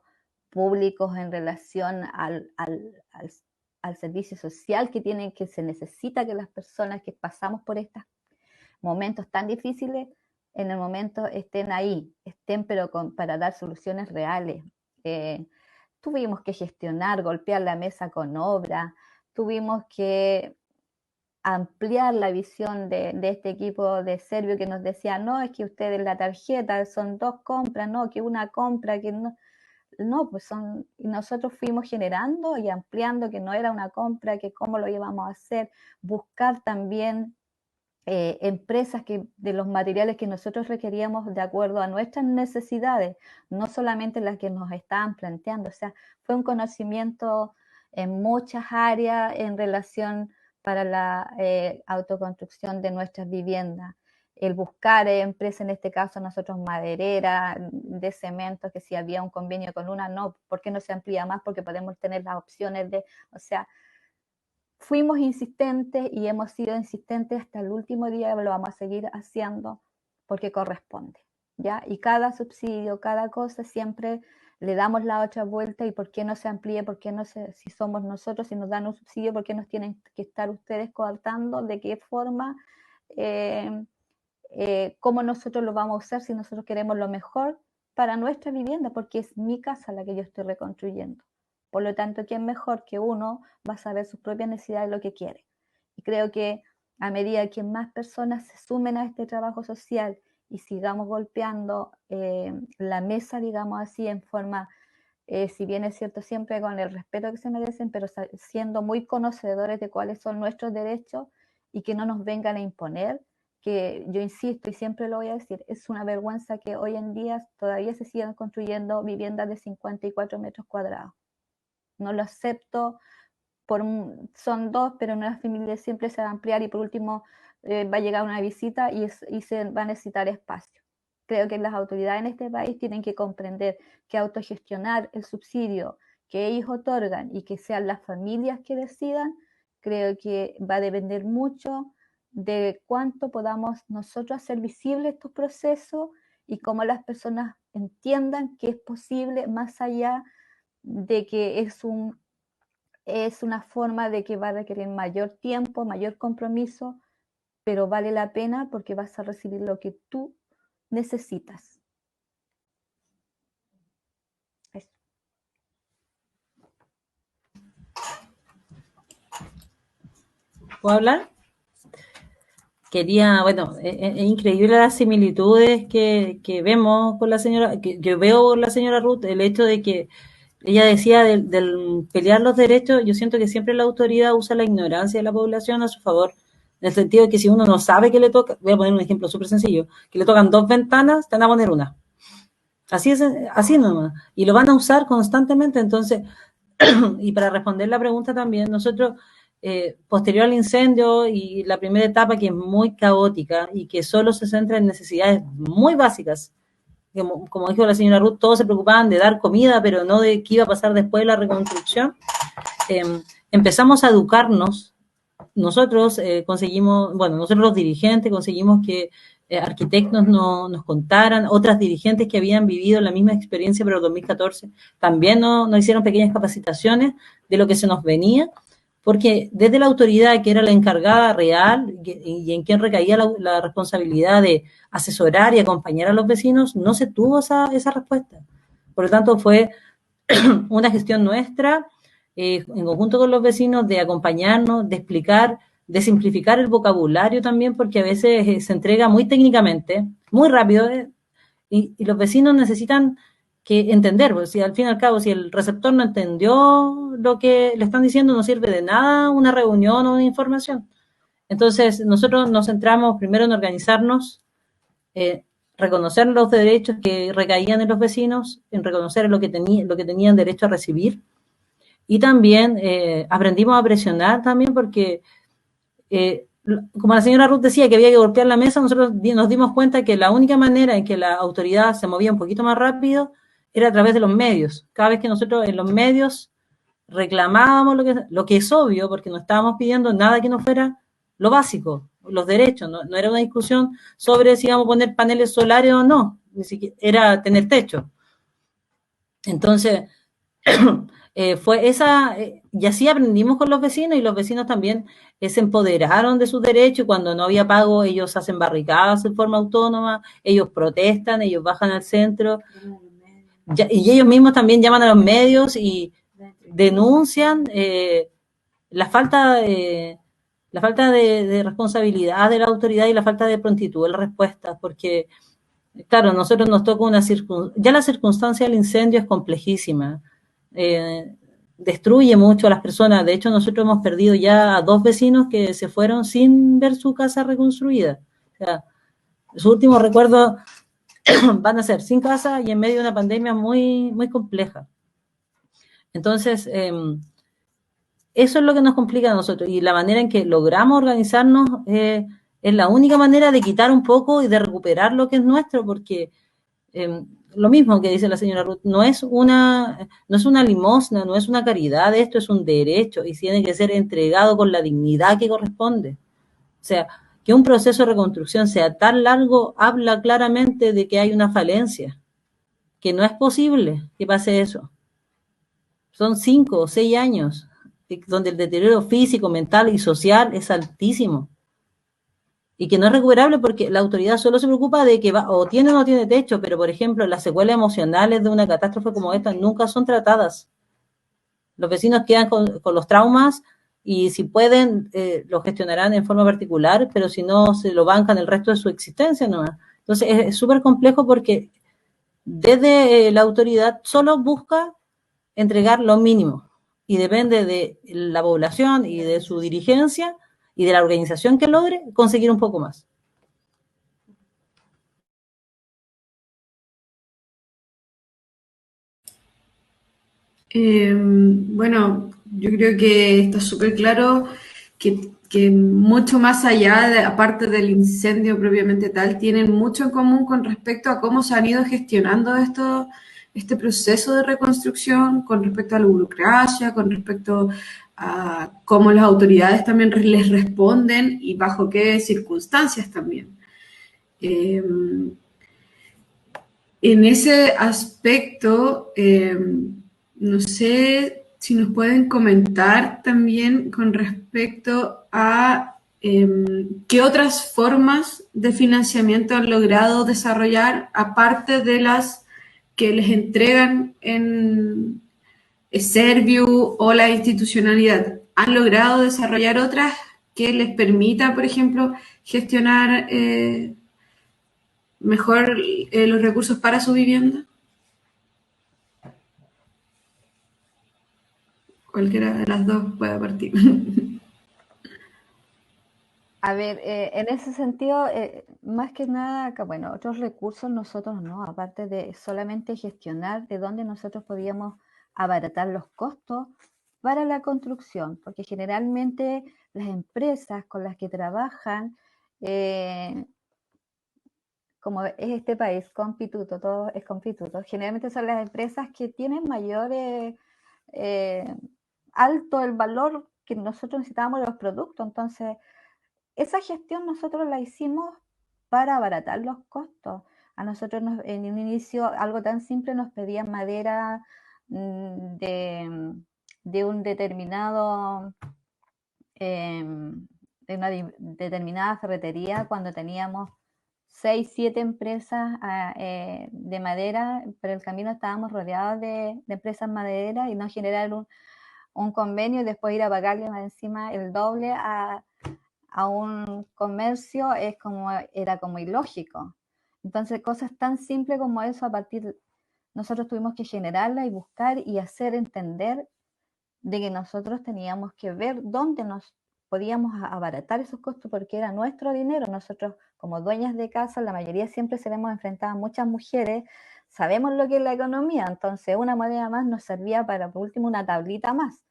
públicos en relación al servicio social que se necesita, que las personas que pasamos por estos momentos tan difíciles, en el momento estén ahí, pero para dar soluciones reales. Tuvimos que gestionar, golpear la mesa con obra, tuvimos que ampliar la visión de este equipo de Servio que nos decía, no, es que ustedes la tarjeta son 2 compras, no, que una compra, que no, pues y nosotros fuimos generando y ampliando que no era una compra, que cómo lo íbamos a hacer, buscar también empresas de los materiales que nosotros requeríamos de acuerdo a nuestras necesidades, no solamente las que nos estaban planteando. O sea, fue un conocimiento en muchas áreas en relación para la autoconstrucción de nuestras viviendas. El buscar empresas, en este caso nosotros maderera, de cemento, que si había un convenio con una, no, ¿por qué no se amplía más? Porque podemos tener las opciones o sea, fuimos insistentes y hemos sido insistentes hasta el último día, lo vamos a seguir haciendo porque corresponde, ¿ya? Y cada subsidio, cada cosa, siempre le damos la otra vuelta y por qué no se amplíe, por qué no si somos nosotros, si nos dan un subsidio, por qué nos tienen que estar ustedes coartando, de qué forma, cómo nosotros lo vamos a usar si nosotros queremos lo mejor para nuestra vivienda, porque es mi casa la que yo estoy reconstruyendo. Por lo tanto, ¿quién mejor que uno va a saber sus propias necesidades y lo que quiere? Y creo que a medida que más personas se sumen a este trabajo social y sigamos golpeando la mesa, digamos así, en forma, si bien es cierto, siempre con el respeto que se merecen, pero siendo muy conocedores de cuáles son nuestros derechos y que no nos vengan a imponer, que yo insisto y siempre lo voy a decir, es una vergüenza que hoy en día todavía se sigan construyendo viviendas de 54 metros cuadrados. No lo acepto, son 2, pero en una familia siempre se va a ampliar y por último va a llegar una visita y se va a necesitar espacio. Creo que las autoridades en este país tienen que comprender que autogestionar el subsidio que ellos otorgan y que sean las familias que decidan, creo que va a depender mucho de cuánto podamos nosotros hacer visibles estos procesos y cómo las personas entiendan que es posible más allá de que es una forma de que va a requerir mayor tiempo, mayor compromiso, pero vale la pena porque vas a recibir lo que tú necesitas. Eso. ¿Puedo hablar? Bueno, es increíble las similitudes que vemos con la señora, que veo con la señora Ruth, el hecho de que ella decía del pelear los derechos. Yo siento que siempre la autoridad usa la ignorancia de la población a su favor, en el sentido de que si uno no sabe que le toca, voy a poner un ejemplo súper sencillo, que le tocan 2 ventanas, te van a poner una. Así es, así nomás. Y lo van a usar constantemente. Entonces, y para responder la pregunta también, nosotros, posterior al incendio y la primera etapa, que es muy caótica y que solo se centra en necesidades muy básicas, como dijo la señora Ruth, todos se preocupaban de dar comida, pero no de qué iba a pasar después de la reconstrucción. Empezamos a educarnos. Nosotros nosotros los dirigentes conseguimos que arquitectos nos contaran, otras dirigentes que habían vivido la misma experiencia, pero en 2014 también nos hicieron pequeñas capacitaciones de lo que se nos venía, porque desde la autoridad, que era la encargada real y en quien recaía la responsabilidad de asesorar y acompañar a los vecinos, no se tuvo esa respuesta. Por lo tanto, fue una gestión nuestra, en conjunto con los vecinos, de acompañarnos, de explicar, de simplificar el vocabulario también, porque a veces se entrega muy técnicamente, muy rápido, y los vecinos necesitan que entender, pues, si al fin y al cabo, si el receptor no entendió lo que le están diciendo, no sirve de nada una reunión o una información. Entonces, nosotros nos centramos primero en organizarnos, reconocer los derechos que recaían en los vecinos, en reconocer lo que tenían derecho a recibir, Y también aprendimos a presionar también porque, como la señora Ruth decía que había que golpear la mesa, nosotros nos dimos cuenta que la única manera en que la autoridad se movía un poquito más rápido era a través de los medios. Cada vez que nosotros en los medios reclamábamos lo que es obvio, porque no estábamos pidiendo nada que no fuera lo básico, los derechos, no era una discusión sobre si íbamos a poner paneles solares o no, ni siquiera era tener techo. Entonces, fue esa, y así aprendimos con los vecinos, y los vecinos también se empoderaron de sus derechos. Cuando no había pago, ellos hacen barricadas en forma autónoma, ellos protestan, ellos bajan al centro, y ellos mismos también llaman a los medios y denuncian la falta de responsabilidad de la autoridad y la falta de prontitud en las respuestas, porque claro, nosotros nos toca ya la circunstancia del incendio es complejísima, destruye mucho a las personas. De hecho, nosotros hemos perdido ya a 2 vecinos que se fueron sin ver su casa reconstruida. O sea, sus últimos recuerdos van a ser sin casa y en medio de una pandemia muy, muy compleja. Entonces, eso es lo que nos complica a nosotros, y la manera en que logramos organizarnos es la única manera de quitar un poco y de recuperar lo que es nuestro, porque lo mismo que dice la señora Ruth, no es una limosna, no es una caridad, esto es un derecho y tiene que ser entregado con la dignidad que corresponde. O sea, que un proceso de reconstrucción sea tan largo habla claramente de que hay una falencia, que no es posible que pase eso. Son 5 o 6 años donde el deterioro físico, mental y social es altísimo, y que no es recuperable porque la autoridad solo se preocupa de que o tiene o no tiene techo, pero por ejemplo las secuelas emocionales de una catástrofe como esta nunca son tratadas. Los vecinos quedan con los traumas, y si pueden lo gestionarán en forma particular, pero si no se lo bancan el resto de su existencia nomás. Entonces es súper complejo porque desde la autoridad solo busca entregar lo mínimo, y depende de la población y de su dirigencia y de la organización que logre conseguir un poco más. Bueno, yo creo que está súper claro que mucho más allá, aparte del incendio propiamente tal, tienen mucho en común con respecto a cómo se han ido gestionando este proceso de reconstrucción, con respecto a la burocracia, con respecto a cómo las autoridades también les responden y bajo qué circunstancias también. En ese aspecto, no sé si nos pueden comentar también con respecto a qué otras formas de financiamiento han logrado desarrollar, aparte de las que les entregan en Serviu o la institucionalidad. ¿Han logrado desarrollar otras que les permita, por ejemplo, gestionar mejor los recursos para su vivienda? Cualquiera de las dos puede partir. A ver, en ese sentido, más que nada, bueno, otros recursos nosotros no, aparte de solamente gestionar de dónde nosotros podíamos abaratar los costos para la construcción, porque generalmente las empresas con las que trabajan, como es este país, compituto, todo es compituto, generalmente son las empresas que tienen mayor alto el valor que nosotros necesitamos de los productos. Entonces, esa gestión nosotros la hicimos para abaratar los costos. A nosotros en un inicio algo tan simple, nos pedían madera de un determinado de una determinada ferretería, cuando teníamos 6, 7 empresas de madera, pero el camino estábamos rodeados de empresas madereras, y no generar un convenio y después ir a pagarle más encima el doble a un comercio era como ilógico. Entonces, cosas tan simples como eso, nosotros tuvimos que generarla y buscar y hacer entender de que nosotros teníamos que ver dónde nos podíamos abaratar esos costos, porque era nuestro dinero. Nosotros como dueñas de casa, la mayoría siempre se vemos enfrentadas a muchas mujeres, sabemos lo que es la economía, entonces una moneda más nos servía para, por último, una tablita más,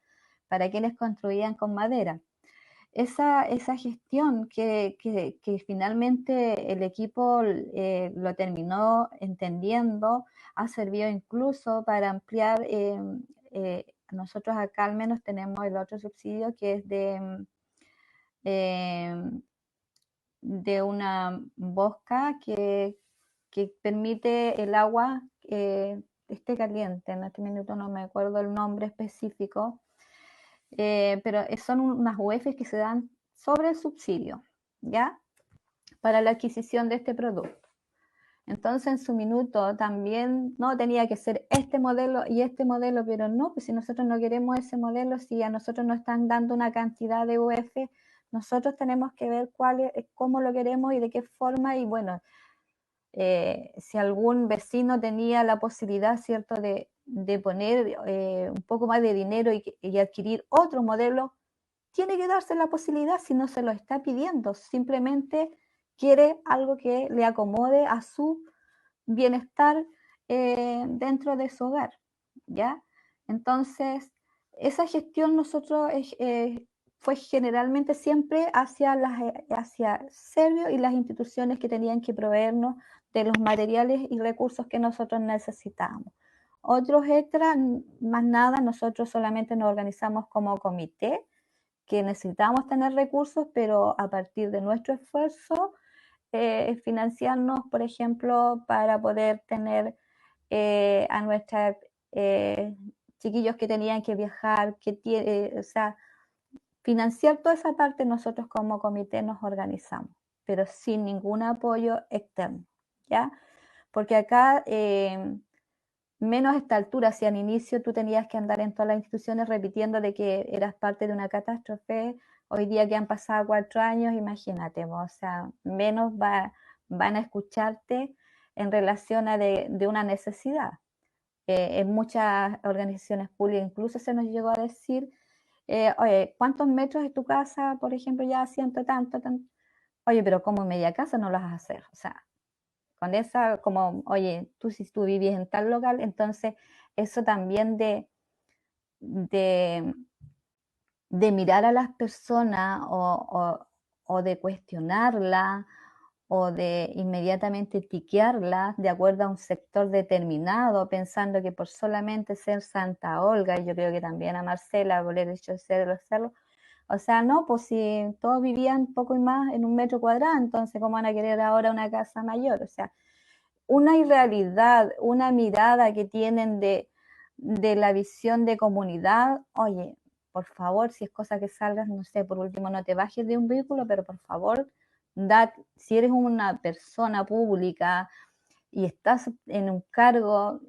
para quienes construían con madera. Esa gestión que finalmente el equipo lo terminó entendiendo, ha servido incluso para ampliar, nosotros acá al menos tenemos el otro subsidio que es de una bosca que permite el agua esté caliente. En este minuto no me acuerdo el nombre específico, pero son unas UEFs que se dan sobre el subsidio, ¿ya? Para la adquisición de este producto. Entonces, en su minuto también no tenía que ser este modelo y este modelo, pero no, pues si nosotros no queremos ese modelo, si a nosotros nos están dando una cantidad de UF, nosotros tenemos que ver cómo lo queremos y de qué forma, y bueno, si algún vecino tenía la posibilidad, ¿cierto?, de poner un poco más de dinero y adquirir otro modelo, tiene que darse la posibilidad si no se lo está pidiendo, simplemente quiere algo que le acomode a su bienestar dentro de su hogar, ¿ya? Entonces, esa gestión nosotros fue generalmente siempre hacia Servio y las instituciones que tenían que proveernos de los materiales y recursos que nosotros necesitábamos. Otros extras, más nada, nosotros solamente nos organizamos como comité, que necesitamos tener recursos, pero a partir de nuestro esfuerzo, financiarnos, por ejemplo, para poder tener a nuestros chiquillos que tenían que viajar, o sea, financiar toda esa parte. Nosotros como comité nos organizamos, pero sin ningún apoyo externo, ¿ya? Porque acá, menos a esta altura, si al inicio tú tenías que andar en todas las instituciones repitiendo de que eras parte de una catástrofe, hoy día que han pasado 4 años, imagínate, o sea, menos van a escucharte en relación a de una necesidad. En muchas organizaciones públicas incluso se nos llegó a decir, oye, ¿cuántos metros es tu casa? Por ejemplo, ya siento tanto. Oye, pero como media casa no lo vas a hacer, o sea, con esa, como, oye, si tú vivías en tal local, entonces eso también de mirar a las personas o de cuestionarla o de inmediatamente tiquearla de acuerdo a un sector determinado, pensando que por solamente ser Santa Olga, y yo creo que también a Marcela, por el hecho de serlo, o sea, no, pues si todos vivían poco y más en un metro cuadrado, entonces ¿cómo van a querer ahora una casa mayor? O sea, una irrealidad, una mirada que tienen de la visión de comunidad. Oye, por favor, si es cosa que salgas, no sé, por último no te bajes de un vehículo, pero por favor, si eres una persona pública y estás en un cargo,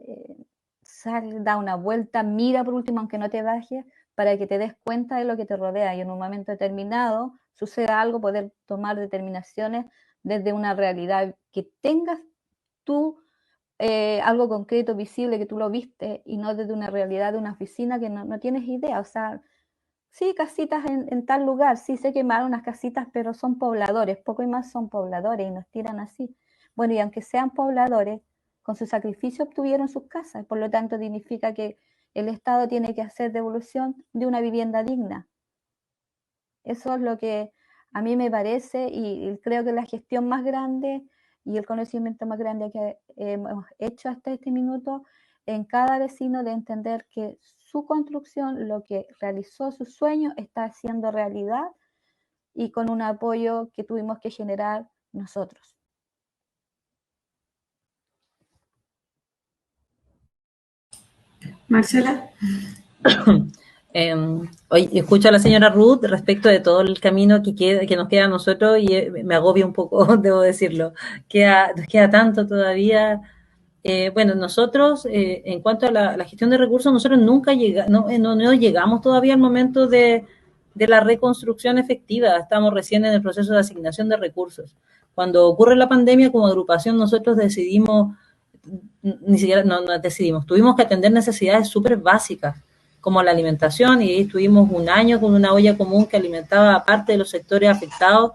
sal, da una vuelta, mira por último, aunque no te bajes, para que te des cuenta de lo que te rodea y en un momento determinado suceda algo, poder tomar determinaciones desde una realidad que tengas tú, algo concreto, visible, que tú lo viste, y no desde una realidad de una oficina que no tienes idea. O sea, sí, casitas en tal lugar, sí sé quemar unas casitas, pero son pobladores, poco y más son pobladores y nos tiran así. Bueno, y aunque sean pobladores, con su sacrificio obtuvieron sus casas, por lo tanto significa que el Estado tiene que hacer devolución de una vivienda digna. Eso es lo que a mí me parece, y creo que la gestión más grande y el conocimiento más grande que hemos hecho hasta este minuto en cada vecino, de entender que su construcción, lo que realizó su sueño, está haciendo realidad, y con un apoyo que tuvimos que generar nosotros. Marcela. Hoy escucho a la señora Ruth respecto de todo el camino que nos queda a nosotros, y me agobia un poco, debo decirlo. Nos queda tanto todavía. Bueno, nosotros, en cuanto a la gestión de recursos, nosotros nunca no llegamos todavía al momento de la reconstrucción efectiva. Estamos recién en el proceso de asignación de recursos. Cuando ocurre la pandemia, como agrupación, nosotros decidimos, ni siquiera no decidimos, tuvimos que atender necesidades súper básicas, como la alimentación, y estuvimos un año con una olla común que alimentaba a parte de los sectores afectados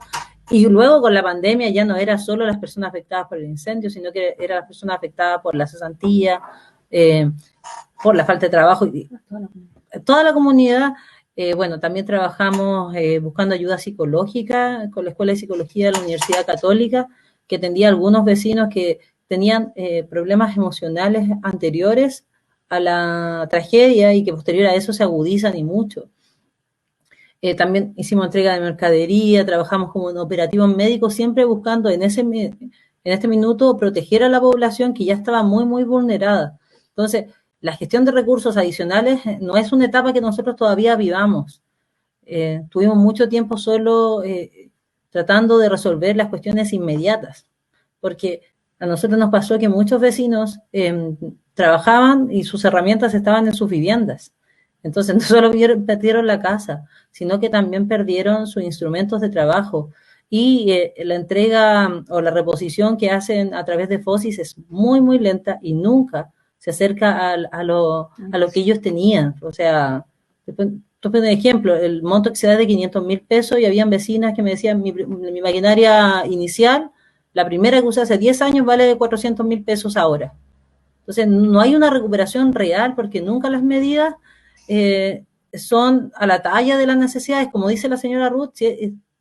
Y luego con la pandemia ya no era solo las personas afectadas por el incendio, sino que eran las personas afectadas por la cesantía, eh, por la falta de trabajo. Y toda la comunidad, bueno, también trabajamos buscando ayuda psicológica con la Escuela de Psicología de la Universidad Católica, que atendía a algunos vecinos que tenían problemas emocionales anteriores a la tragedia y que posterior a eso se agudizan y mucho. También hicimos entrega de mercadería, trabajamos como en operativos médicos, siempre buscando en este minuto proteger a la población que ya estaba muy, muy vulnerada. Entonces, la gestión de recursos adicionales no es una etapa que nosotros todavía vivamos. Tuvimos mucho tiempo solo tratando de resolver las cuestiones inmediatas, porque a nosotros nos pasó que muchos vecinos trabajaban y sus herramientas estaban en sus viviendas. Entonces no solo perdieron la casa, sino que también perdieron sus instrumentos de trabajo. Y la entrega o la reposición que hacen a través de FOSIS es muy, muy lenta y nunca se acerca a lo que ellos tenían. O sea, un ejemplo, el monto que se da de 500.000 pesos y habían vecinas que me decían, mi maquinaria inicial, la primera que usé hace 10 años vale 400.000 pesos ahora. Entonces, no hay una recuperación real porque nunca las medidas son a la talla de las necesidades. Como dice la señora Ruth,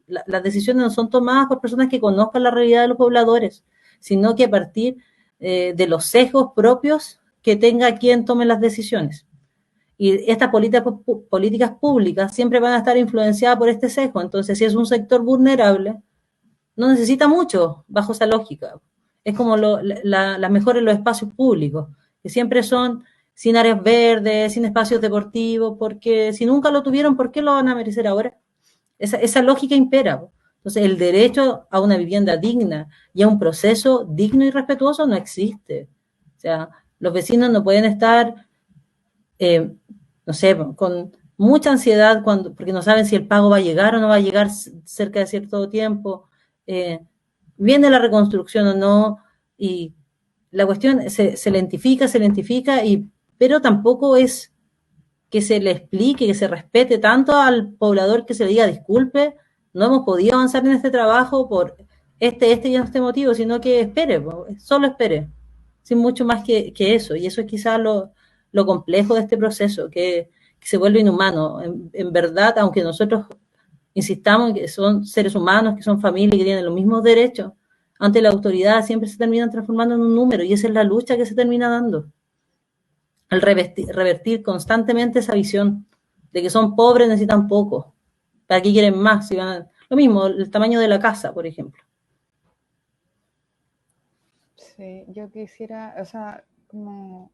las decisiones no son tomadas por personas que conozcan la realidad de los pobladores, sino que a partir de los sesgos propios que tenga quien tome las decisiones. Y estas políticas públicas siempre van a estar influenciadas por este sesgo. Entonces, si es un sector vulnerable, no necesita mucho bajo esa lógica. Es como las mejores los espacios públicos, que siempre son sin áreas verdes, sin espacios deportivos, porque si nunca lo tuvieron, ¿por qué lo van a merecer ahora? Esa lógica impera. Entonces, el derecho a una vivienda digna y a un proceso digno y respetuoso no existe. O sea, los vecinos no pueden estar no sé, con mucha ansiedad porque no saben si el pago va a llegar o no va a llegar cerca de cierto tiempo, viene la reconstrucción o no, y la cuestión se lentifica, pero tampoco es que se le explique, que se respete tanto al poblador que se le diga disculpe, no hemos podido avanzar en este trabajo por este y este motivo, sino que espere, solo espere, sin mucho más que eso. Y eso es quizás lo complejo de este proceso, que se vuelve inhumano. En verdad, aunque nosotros insistamos en que son seres humanos, que son familias, que tienen los mismos derechos, ante la autoridad siempre se terminan transformando en un número, y esa es la lucha que se termina dando. Al revertir constantemente esa visión de que son pobres, necesitan poco. ¿Para qué quieren más? Si lo mismo, el tamaño de la casa, por ejemplo. Sí, yo quisiera, o sea, como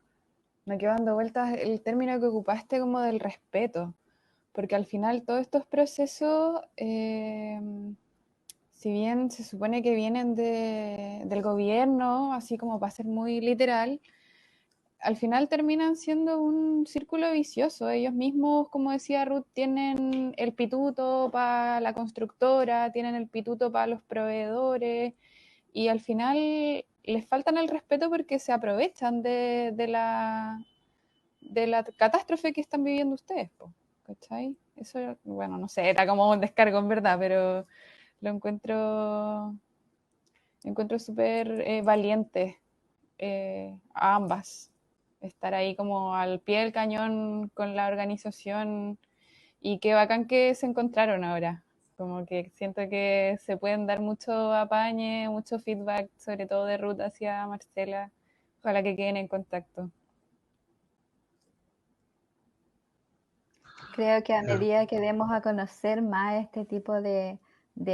me quedo dando vueltas el término que ocupaste como del respeto, porque al final todos estos procesos, si bien se supone que vienen del gobierno, así como para ser muy literal, al final terminan siendo un círculo vicioso. Ellos mismos, como decía Ruth, tienen el pituto para la constructora, tienen el pituto para los proveedores, y al final les faltan el respeto porque se aprovechan de la catástrofe que están viviendo ustedes, ¿cachai? Eso, bueno, no sé, era como un descargo en verdad, pero lo encuentro súper valiente a ambas. Estar ahí como al pie del cañón con la organización, y qué bacán que se encontraron ahora. Como que siento que se pueden dar mucho apañe, mucho feedback, sobre todo de Ruth hacia Marcela. Ojalá que queden en contacto. Creo que a medida que demos a conocer más este tipo de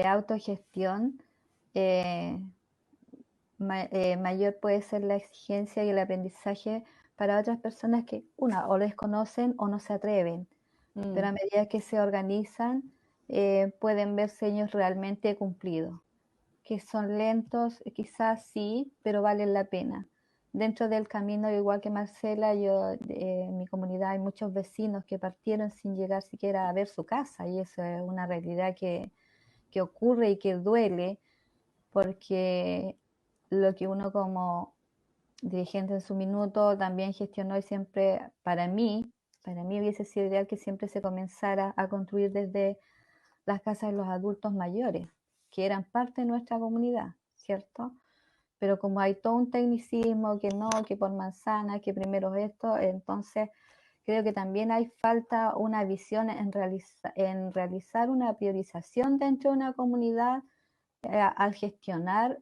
autogestión, mayor puede ser la exigencia y el aprendizaje para otras personas que, o desconocen o no se atreven. Pero a medida que se organizan, pueden verse ellos realmente cumplidos. Que son lentos, quizás sí, pero valen la pena. Dentro del camino, igual que Marcela, en mi comunidad hay muchos vecinos que partieron sin llegar siquiera a ver su casa, y eso es una realidad que ocurre y que duele, porque lo que uno como dirigente en su minuto también gestionó, y siempre para mí hubiese sido ideal que siempre se comenzara a construir desde las casas de los adultos mayores, que eran parte de nuestra comunidad, ¿cierto? Pero como hay todo un tecnicismo, que no, que por manzana, que primero esto, entonces creo que también hay falta una visión en realizar una priorización dentro de una comunidad al gestionar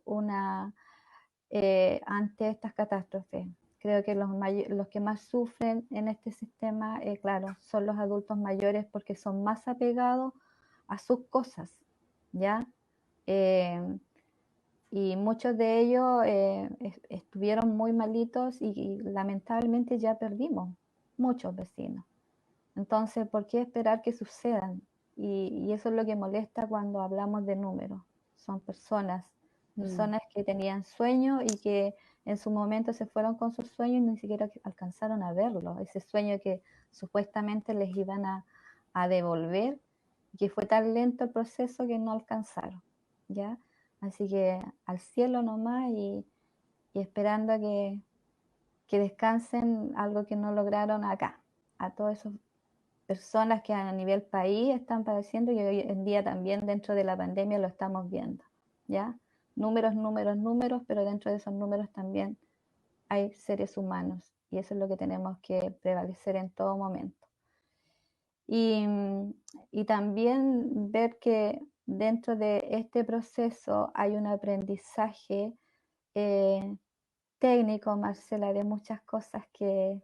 ante estas catástrofes. Creo que los que más sufren en este sistema, claro, son los adultos mayores porque son más apegados a sus cosas, ¿ya? Y muchos de ellos estuvieron muy malitos y lamentablemente ya perdimos muchos vecinos. Entonces, ¿por qué esperar que sucedan? Y eso es lo que molesta cuando hablamos de números. Son personas que tenían sueños y que en su momento se fueron con sus sueños y ni siquiera alcanzaron a verlo. Ese sueño que supuestamente les iban a devolver, y que fue tan lento el proceso que no alcanzaron, ¿ya? Así que al cielo nomás y esperando que descansen algo que no lograron acá, a todas esas personas que a nivel país están padeciendo y hoy en día también dentro de la pandemia lo estamos viendo, ¿ya? Números, números, números, pero dentro de esos números también hay seres humanos y eso es lo que tenemos que prevalecer en todo momento. Y también ver que dentro de este proceso hay un aprendizaje técnico, Marcela, de muchas cosas que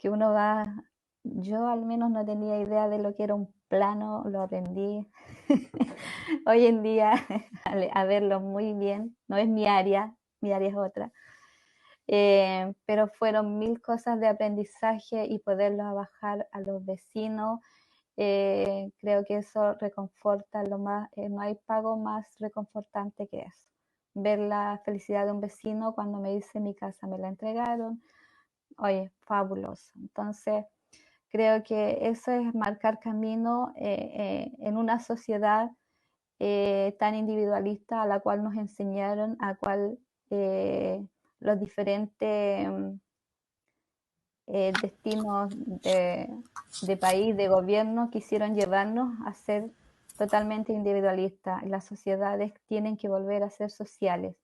uno va, yo al menos no tenía idea de lo que era un plano, lo aprendí hoy en día a verlo muy bien, no es mi área es otra, pero fueron 1000 cosas de aprendizaje y poderlo bajar a los vecinos. Creo que eso reconforta lo más, no hay pago más reconfortante que eso. Ver la felicidad de un vecino cuando me dice mi casa me la entregaron, oye, fabuloso. Entonces, creo que eso es marcar camino en una sociedad tan individualista a la cual nos enseñaron, a cual los diferentes destinos de país, de gobierno, quisieron llevarnos a ser totalmente individualistas. Las sociedades tienen que volver a ser sociales.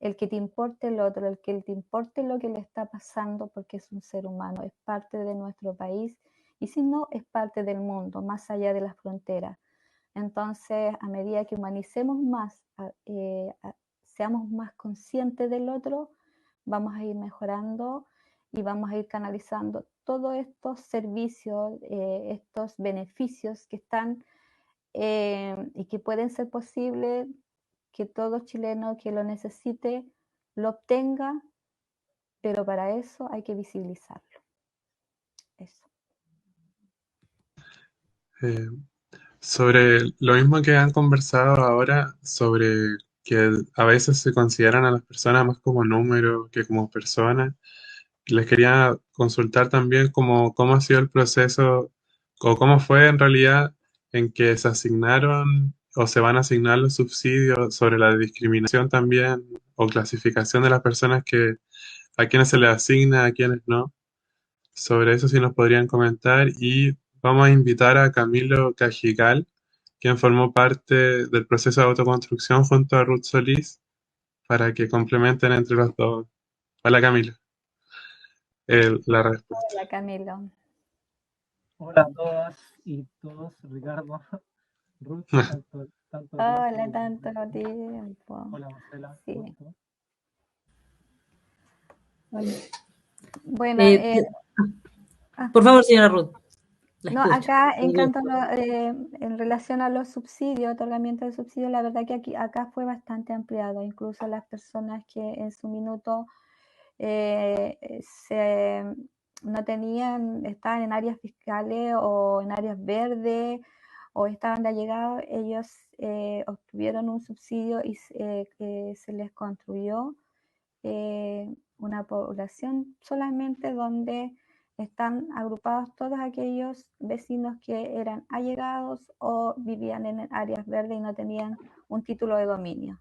El que te importe el otro, el que te importe lo que le está pasando, porque es un ser humano, es parte de nuestro país y si no, es parte del mundo, más allá de las fronteras. Entonces, a medida que humanicemos más, seamos más conscientes del otro, vamos a ir mejorando y vamos a ir canalizando todos estos servicios, estos beneficios que están y que pueden ser posibles, que todo chileno que lo necesite lo obtenga, pero para eso hay que visibilizarlo. Eso. Sobre lo mismo que han conversado ahora, sobre que a veces se consideran a las personas más como números que como personas, les quería consultar también cómo ha sido el proceso o cómo fue en realidad en que se asignaron o se van a asignar los subsidios, sobre la discriminación también o clasificación de las personas a quienes se les asigna, a quienes no. Sobre eso sí nos podrían comentar y vamos a invitar a Camilo Cajigal, quien formó parte del proceso de autoconstrucción junto a Ruth Solís, para que complementen entre los dos. Hola Camilo. La respuesta. Hola, Camilo. Hola a todas y todos, Ricardo, Ruth, tanto Hola, tiempo. tanto tiempo. Hola Marcela, Sí. gusto. Bueno, por favor, señora Ruth. no, acá en cuanto en relación a los subsidios, otorgamiento de subsidios, la verdad que acá fue bastante ampliado, incluso las personas que en su minuto no tenían, estaban en áreas fiscales o en áreas verdes o estaban de allegado, ellos obtuvieron un subsidio y se les construyó una población solamente donde están agrupados todos aquellos vecinos que eran allegados o vivían en áreas verdes y no tenían un título de dominio.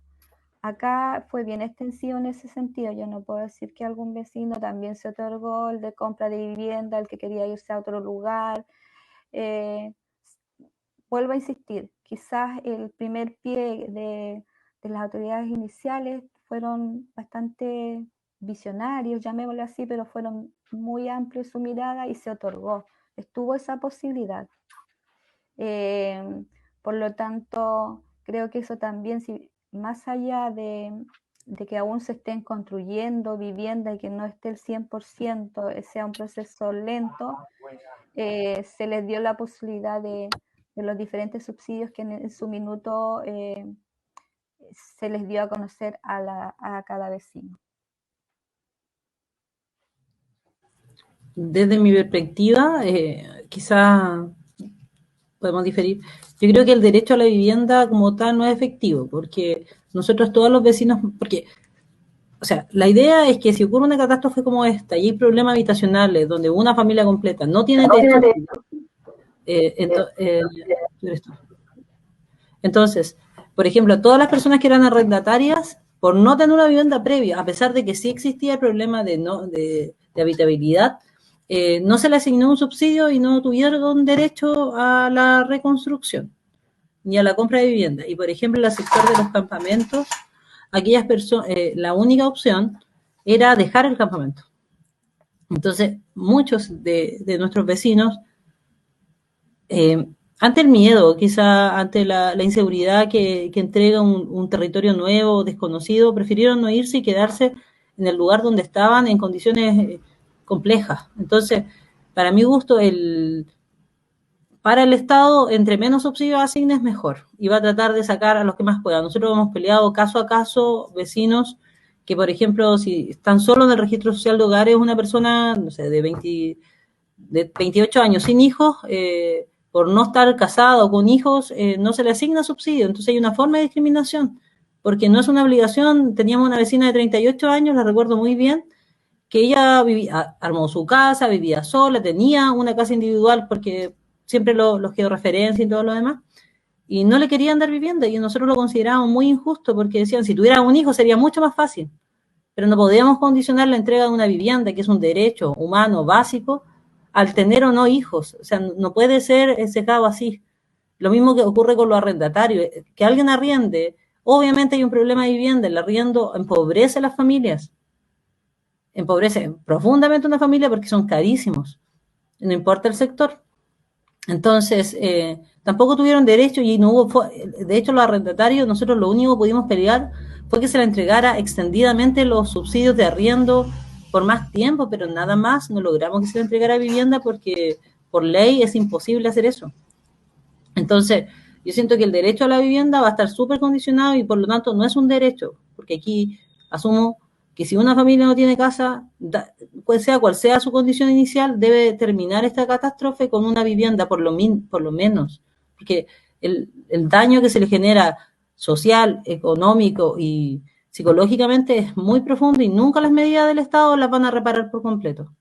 Acá fue bien extensivo en ese sentido. Yo no puedo decir que algún vecino también se otorgó el de compra de vivienda, el que quería irse a otro lugar. Vuelvo a insistir quizás el primer pie de las autoridades iniciales fueron bastante visionarios, llamémoslo así, pero fueron muy amplios su mirada y se otorgó, estuvo esa posibilidad. Por lo tanto, creo que eso también, si, más allá de que aún se estén construyendo viviendas y que no esté el 100%, sea un proceso lento, se les dio la posibilidad de los diferentes subsidios que en su minuto se les dio a conocer a cada vecino. Desde mi perspectiva, quizá podemos diferir. Yo creo que el derecho a la vivienda como tal no es efectivo, porque nosotros todos los vecinos, porque, o sea, la idea es que si ocurre una catástrofe como esta y hay problemas habitacionales donde una familia completa no tiene techo, entonces, por ejemplo, todas las personas que eran arrendatarias, por no tener una vivienda previa, a pesar de que sí existía el problema de habitabilidad, no se le asignó un subsidio y no tuvieron derecho a la reconstrucción ni a la compra de vivienda. Y, por ejemplo, en el sector de los campamentos, aquellas personas, la única opción era dejar el campamento. Entonces, muchos de nuestros vecinos, ante el miedo, quizá ante la inseguridad que entrega un territorio nuevo, desconocido, prefirieron no irse y quedarse en el lugar donde estaban en condiciones complejas. Entonces, para mi gusto, para el Estado, entre menos subsidios asignes, mejor. Y va a tratar de sacar a los que más puedan. Nosotros hemos peleado caso a caso vecinos que, por ejemplo, si están solo en el registro social de hogares, una persona, no sé, de 28 años sin hijos, por no estar casado o con hijos, no se le asigna subsidio. Entonces hay una forma de discriminación, porque no es una obligación. Teníamos una vecina de 38 años, la recuerdo muy bien, que ella armó su casa, vivía sola, tenía una casa individual porque siempre los georreferencia y todo lo demás, y no le querían dar vivienda, y nosotros lo considerábamos muy injusto porque decían, si tuviera un hijo sería mucho más fácil, pero no podíamos condicionar la entrega de una vivienda, que es un derecho humano básico, al tener o no hijos. O sea, no puede ser secado así. Lo mismo que ocurre con los arrendatarios, que alguien arriende, obviamente hay un problema de vivienda, el arriendo empobrece a las familias, empobrece profundamente una familia porque son carísimos, no importa el sector. Entonces, tampoco tuvieron derecho y no hubo, de hecho los arrendatarios, nosotros lo único que pudimos pelear fue que se le entregara extendidamente los subsidios de arriendo por más tiempo, pero nada más, no logramos que se le entregara vivienda porque por ley es imposible hacer eso. Entonces, yo siento que el derecho a la vivienda va a estar súper condicionado y por lo tanto no es un derecho, porque aquí asumo que si una familia no tiene casa, pues sea cual sea su condición inicial, debe terminar esta catástrofe con una vivienda por lo menos, porque el daño que se le genera social, económico y psicológicamente es muy profundo y nunca las medidas del Estado las van a reparar por completo.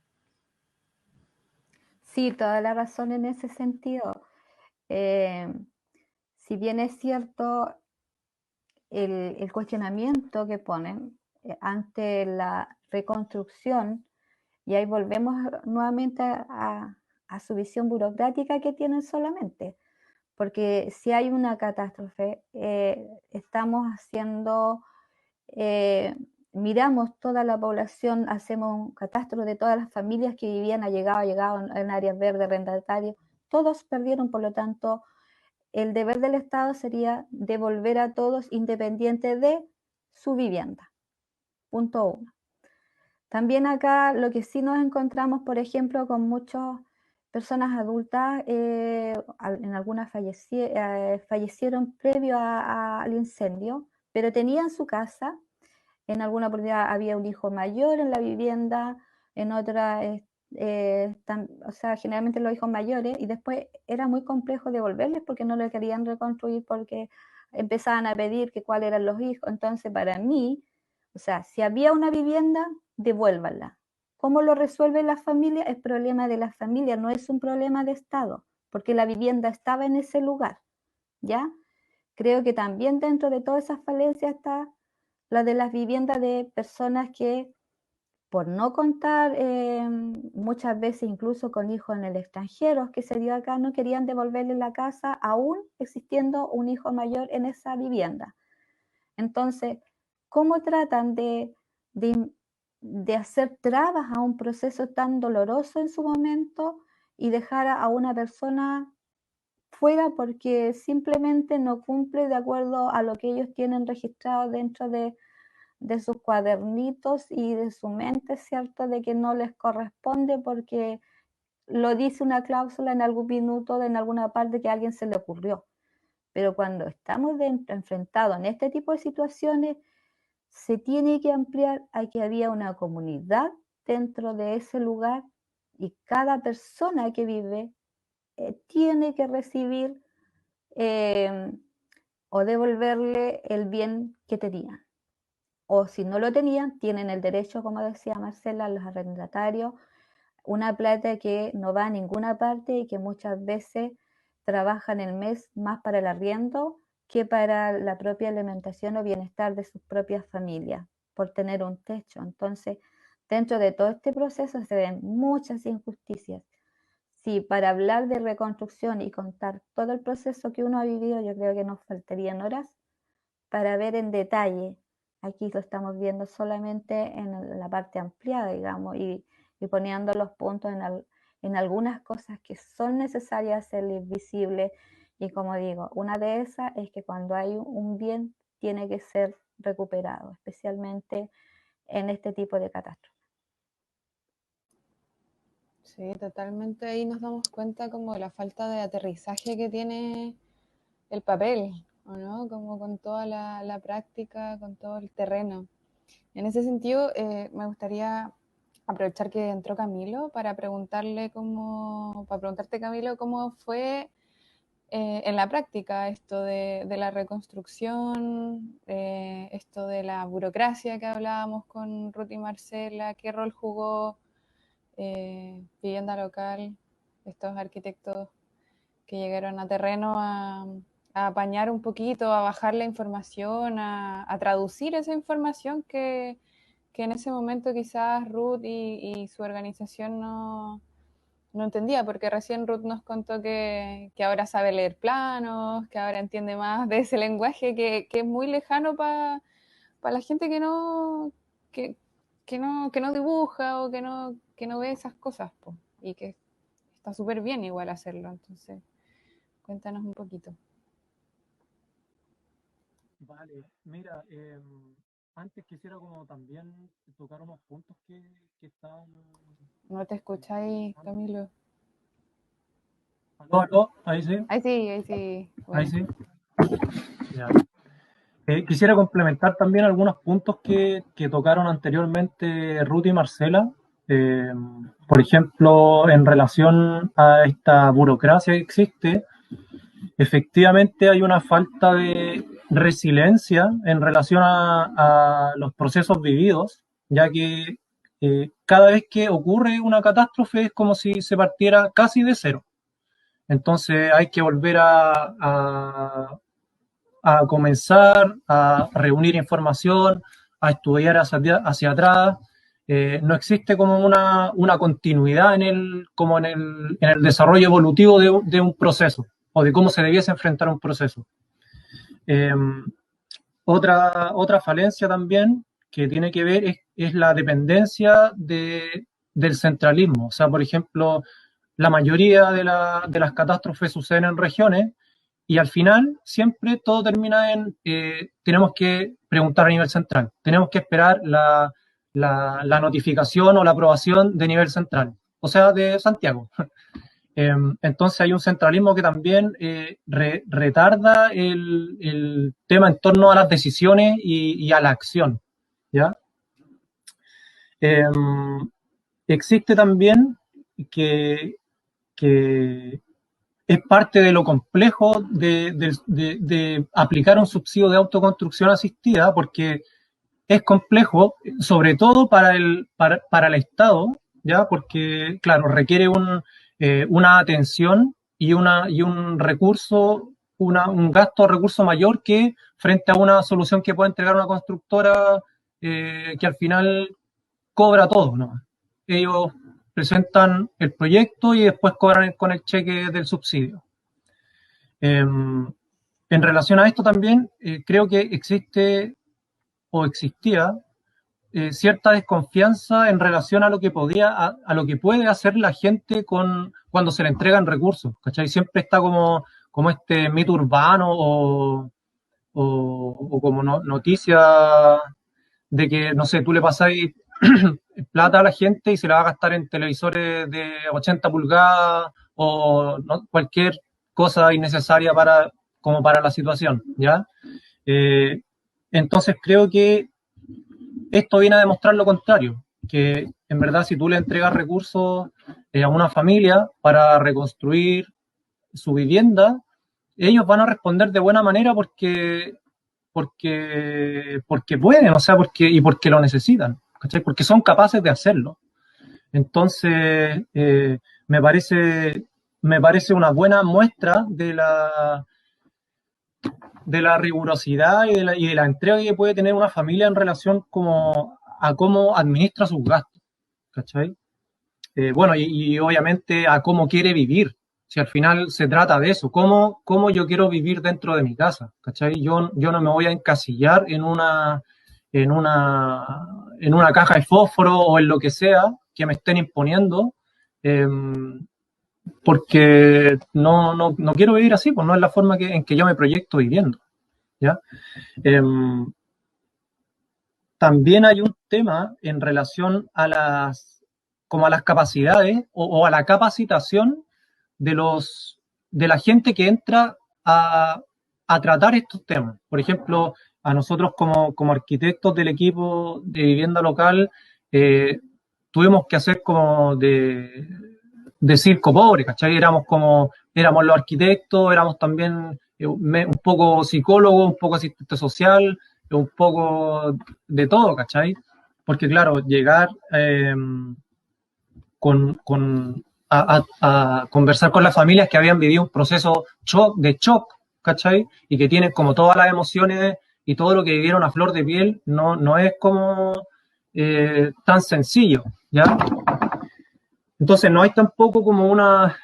Sí, toda la razón en ese sentido. Si bien es cierto el cuestionamiento que ponen ante la reconstrucción, y ahí volvemos nuevamente a su visión burocrática que tienen solamente, porque si hay una catástrofe, estamos haciendo, miramos toda la población, hacemos un catastro de todas las familias que vivían allegados en áreas verdes, arrendatarios, todos perdieron, por lo tanto, el deber del Estado sería devolver a todos independiente de su vivienda. Punto 1. También acá lo que sí nos encontramos, por ejemplo, con muchas personas adultas, en algunas fallecieron previo al incendio, pero tenían su casa. En alguna oportunidad había un hijo mayor en la vivienda, en otra, o sea, generalmente los hijos mayores, y después era muy complejo devolverles porque no lo querían reconstruir porque empezaban a pedir que cuáles eran los hijos. Entonces, para mí, o sea, si había una vivienda, devuélvanla. ¿Cómo lo resuelve la familia? Es problema de la familia, no es un problema de Estado, porque la vivienda estaba en ese lugar, ¿ya? Creo que también dentro de todas esas falencias está la de las viviendas de personas que por no contar muchas veces incluso con hijos en el extranjero que se dio acá, no querían devolverle la casa aún existiendo un hijo mayor en esa vivienda. Entonces, ¿cómo tratan de hacer trabas a un proceso tan doloroso en su momento y dejar a una persona fuera porque simplemente no cumple de acuerdo a lo que ellos tienen registrado dentro de sus cuadernitos y de su mente, ¿cierto? De que no les corresponde porque lo dice una cláusula en algún minuto, en alguna parte que a alguien se le ocurrió. Pero cuando estamos enfrentados en este tipo de situaciones, se tiene que ampliar a que había una comunidad dentro de ese lugar y cada persona que vive tiene que recibir o devolverle el bien que tenían. O si no lo tenían, tienen el derecho, como decía Marcela, los arrendatarios, una plata que no va a ninguna parte y que muchas veces trabajan el mes más para el arriendo que para la propia alimentación o bienestar de sus propias familias, por tener un techo. Entonces, dentro de todo este proceso se ven muchas injusticias. Sí, para hablar de reconstrucción y contar todo el proceso que uno ha vivido, yo creo que nos faltarían horas para ver en detalle. Aquí lo estamos viendo solamente en la parte ampliada, digamos, y poniendo los puntos en algunas cosas que son necesarias hacerles visibles. Y como digo, una de esas es que cuando hay un bien tiene que ser recuperado, especialmente en este tipo de catástrofes. Sí, totalmente. Ahí nos damos cuenta como de la falta de aterrizaje que tiene el papel, ¿o no? Como con toda la práctica, con todo el terreno. En ese sentido, me gustaría aprovechar que entró Camilo para preguntarte, Camilo, cómo fue en la práctica esto de la reconstrucción, esto de la burocracia que hablábamos con Ruth y Marcela, qué rol jugó Vivienda Local, estos arquitectos que llegaron a terreno a apañar un poquito, a bajar la información, a traducir esa información que en ese momento quizás Ruth y su organización no entendía, porque recién Ruth nos contó que ahora sabe leer planos, que ahora entiende más de ese lenguaje que es muy lejano para la gente que no dibuja o que no ve esas cosas, po, y que está súper bien igual hacerlo. Entonces, cuéntanos un poquito. Vale, mira, antes quisiera como también tocar unos puntos que estaban... ¿No te escucháis, Camilo? ¿Aló? ¿Ahí sí? Ahí sí. Bueno. Ahí sí. Ya. Quisiera complementar también algunos puntos que tocaron anteriormente Ruth y Marcela. Por ejemplo, en relación a esta burocracia que existe, efectivamente hay una falta de resiliencia en relación a los procesos vividos, ya que cada vez que ocurre una catástrofe es como si se partiera casi de cero. Entonces hay que volver a comenzar a reunir información, a estudiar hacia atrás. No existe como una continuidad en el desarrollo evolutivo de un proceso o de cómo se debiese enfrentar un proceso. Otra falencia también que tiene que ver es la dependencia del centralismo. O sea, por ejemplo, la mayoría de las catástrofes suceden en regiones y al final siempre todo termina en tenemos que preguntar a nivel central, tenemos que esperar la notificación o la aprobación de nivel central, o sea, de Santiago. Entonces hay un centralismo que también retarda el tema en torno a las decisiones y a la acción, ¿ya? Existe también que es parte de lo complejo de aplicar un subsidio de autoconstrucción asistida, porque es complejo, sobre todo para el Estado, ¿ya? Porque, claro, requiere una atención y un recurso, un gasto de recurso mayor que frente a una solución que puede entregar una constructora que al final cobra todo, ¿no? Ellos presentan el proyecto y después cobran con el cheque del subsidio. En relación a esto también, creo que existe o existía cierta desconfianza en relación a lo que a lo que puede hacer la gente cuando se le entregan recursos, ¿cachai? Siempre está como este mito urbano o como noticia de que, no sé, tú le pasáis plata a la gente y se la va a gastar en televisores de 80 pulgadas o cualquier cosa innecesaria como para la situación, ¿ya? Entonces creo que esto viene a demostrar lo contrario, que en verdad si tú le entregas recursos a una familia para reconstruir su vivienda, ellos van a responder de buena manera porque pueden, o sea, porque lo necesitan, ¿cachai? Porque son capaces de hacerlo. Entonces, me parece una buena muestra de la rigurosidad y de la entrega que puede tener una familia en relación a cómo administra sus gastos, ¿cachai? Bueno, y obviamente a cómo quiere vivir. Si al final se trata de eso, cómo yo quiero vivir dentro de mi casa, ¿cachai? Yo no me voy a encasillar en una caja de fósforo o en lo que sea que me estén imponiendo, porque no quiero vivir así, pues no es la forma en que yo me proyecto viviendo, ¿ya? También hay un tema en relación a las capacidades o a la capacitación de la gente que entra a tratar estos temas. Por ejemplo, a nosotros como arquitectos del equipo de vivienda local, tuvimos que hacer como de circo pobre, ¿cachai? Éramos los arquitectos, éramos también un poco psicólogos, un poco asistente social, un poco de todo, ¿cachai? Porque claro, llegar a conversar con las familias que habían vivido un proceso de shock, ¿cachai? Y que tienen como todas las emociones y todo lo que vivieron a flor de piel, no es como tan sencillo, ¿ya? Entonces no hay tampoco como una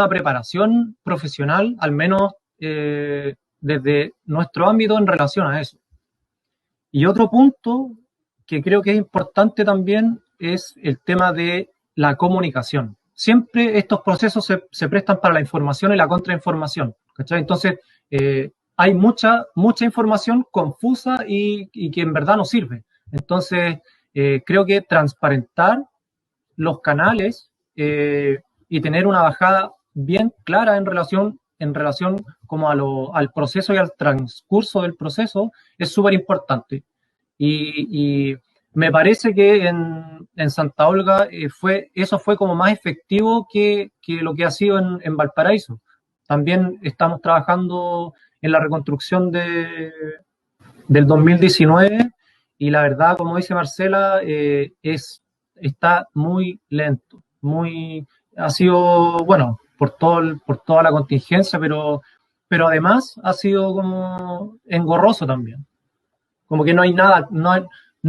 preparación profesional, al menos desde nuestro ámbito en relación a eso. Y otro punto que creo que es importante también es el tema de la comunicación. Siempre estos procesos se prestan para la información y la contrainformación, ¿cachai? Entonces, hay mucha información confusa y que en verdad no sirve. Entonces, creo que transparentar los canales y tener una bajada bien clara en relación como al proceso y al transcurso del proceso es súper importante. Y me parece que en Santa Olga eso fue como más efectivo que lo que ha sido en Valparaíso. También estamos trabajando en la reconstrucción del 2019 y la verdad, como dice Marcela, está muy lento, ha sido, bueno, por toda la contingencia, pero además ha sido como engorroso también. Como que no hay nada, no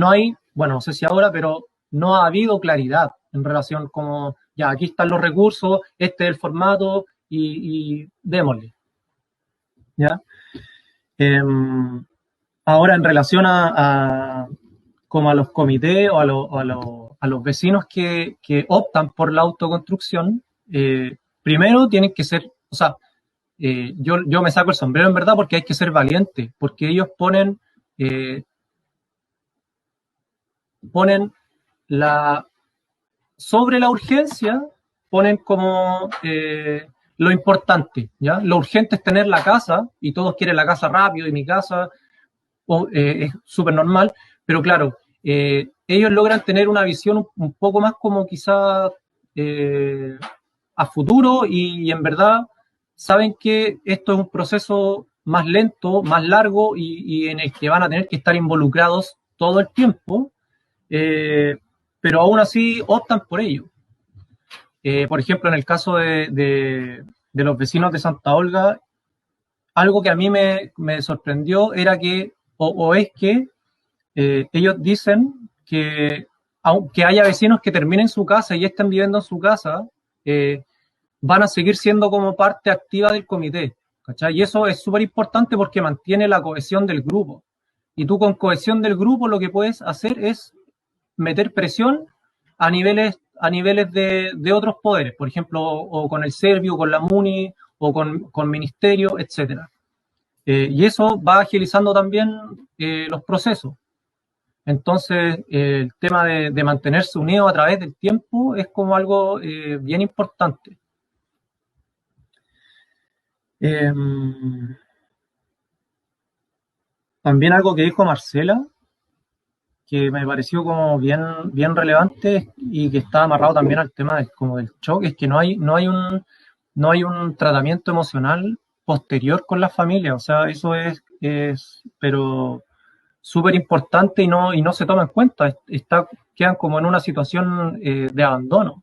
hay, bueno, no sé si ahora, pero no ha habido claridad en relación como, ya, aquí están los recursos, este es el formato y démosle, ¿ya? Ahora, en relación como a los comités o a los vecinos que optan por la autoconstrucción, primero tienen que ser, o sea, yo me saco el sombrero en verdad porque hay que ser valiente, porque ellos ponen sobre la urgencia, ponen como lo importante, ¿ya? Lo urgente es tener la casa, y todos quieren la casa rápido, y mi casa es súper normal, pero claro, ellos logran tener una visión un poco más como quizá a futuro, y en verdad saben que esto es un proceso más lento, más largo, y en el que van a tener que estar involucrados todo el tiempo, pero aún así optan por ello. Por ejemplo, en el caso de los vecinos de Santa Olga, algo que a mí me sorprendió era que, o es que ellos dicen que aunque haya vecinos que terminen su casa y estén viviendo en su casa, van a seguir siendo como parte activa del comité, ¿cachai? Y eso es súper importante porque mantiene la cohesión del grupo. Y tú con cohesión del grupo lo que puedes hacer es meter presión a niveles de otros poderes, por ejemplo, o con el Servio, con la MUNI, o con ministerio, etcétera. Y eso va agilizando también los procesos. Entonces, el tema de mantenerse unido a través del tiempo es como algo bien importante. También algo que dijo Marcela, que me pareció como bien relevante y que está amarrado también al tema como del shock, es que no hay un tratamiento emocional posterior con la familia. O sea, eso es pero súper importante y no se toma en cuenta. Quedan como en una situación de abandono,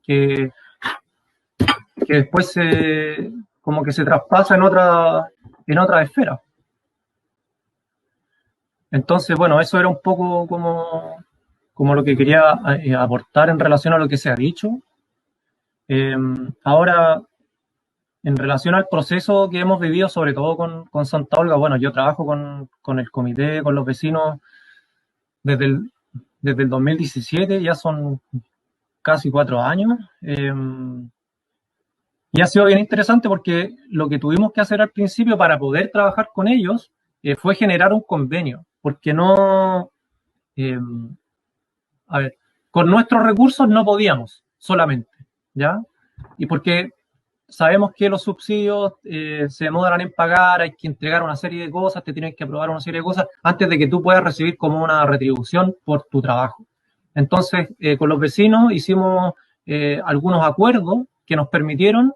que después como que se traspasa en otra esfera. Entonces, bueno, eso era un poco como lo que quería aportar en relación a lo que se ha dicho. Ahora, en relación al proceso que hemos vivido, sobre todo con Santa Olga, bueno, yo trabajo con el comité, con los vecinos desde el 2017, ya son casi 4 años. Y ha sido bien interesante porque lo que tuvimos que hacer al principio para poder trabajar con ellos fue generar un convenio, porque a ver, con nuestros recursos no podíamos solamente, ¿ya? Y porque sabemos que los subsidios se demoran en pagar, hay que entregar una serie de cosas, te tienen que aprobar una serie de cosas antes de que tú puedas recibir como una retribución por tu trabajo. Entonces, con los vecinos hicimos algunos acuerdos que nos permitieron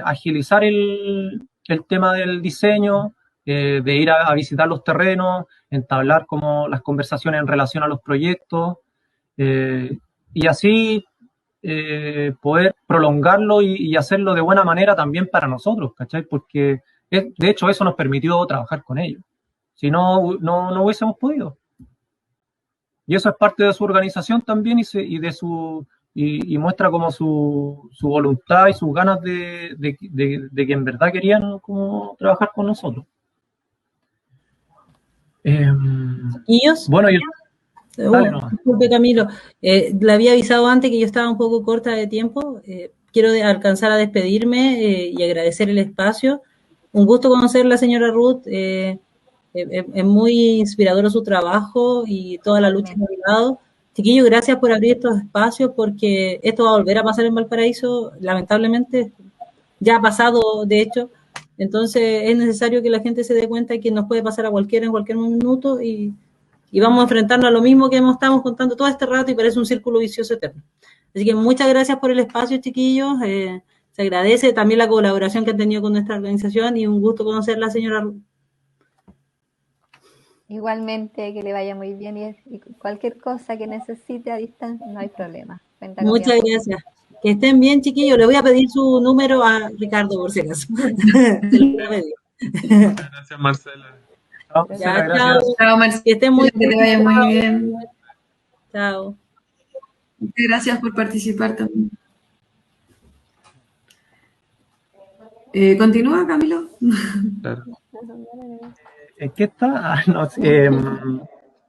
agilizar el tema del diseño, de ir a visitar los terrenos, entablar como las conversaciones en relación a los proyectos, y así poder prolongarlo y hacerlo de buena manera también para nosotros, ¿cachai? Porque de hecho eso nos permitió trabajar con ellos. Si no hubiésemos podido. Y eso es parte de su organización también y muestra como su voluntad y sus ganas de que en verdad querían como trabajar con nosotros. ¿Ellos? Bueno, Disculpe, Camilo, le había avisado antes que yo estaba un poco corta de tiempo. Quiero alcanzar a despedirme y agradecer el espacio. Un gusto conocer a la señora Ruth. Es muy inspirador su trabajo y toda la lucha que ha dado. Chiquillos, gracias por abrir estos espacios porque esto va a volver a pasar en Valparaíso. Lamentablemente, ya ha pasado, de hecho. Entonces, es necesario que la gente se dé cuenta que nos puede pasar a cualquiera en cualquier minuto y vamos a enfrentarnos a lo mismo que estamos contando todo este rato y parece un círculo vicioso eterno. Así que muchas gracias por el espacio, chiquillos. Se agradece también la colaboración que han tenido con nuestra organización y un gusto conocerla, señora Ruth. Igualmente, que le vaya muy bien y cualquier cosa que necesite a distancia, no hay problema. Muchas gracias. Que estén bien, chiquillos. Le voy a pedir su número a Ricardo, por si acaso. Se lo voy a pedir. Gracias, Marcela. Ya, chao. Chao, Marcela. Que estén muy bien. Que te vaya muy bien. Chao. Muchas gracias por participar también. ¿Continúa, Camilo? Claro. ¿En qué está?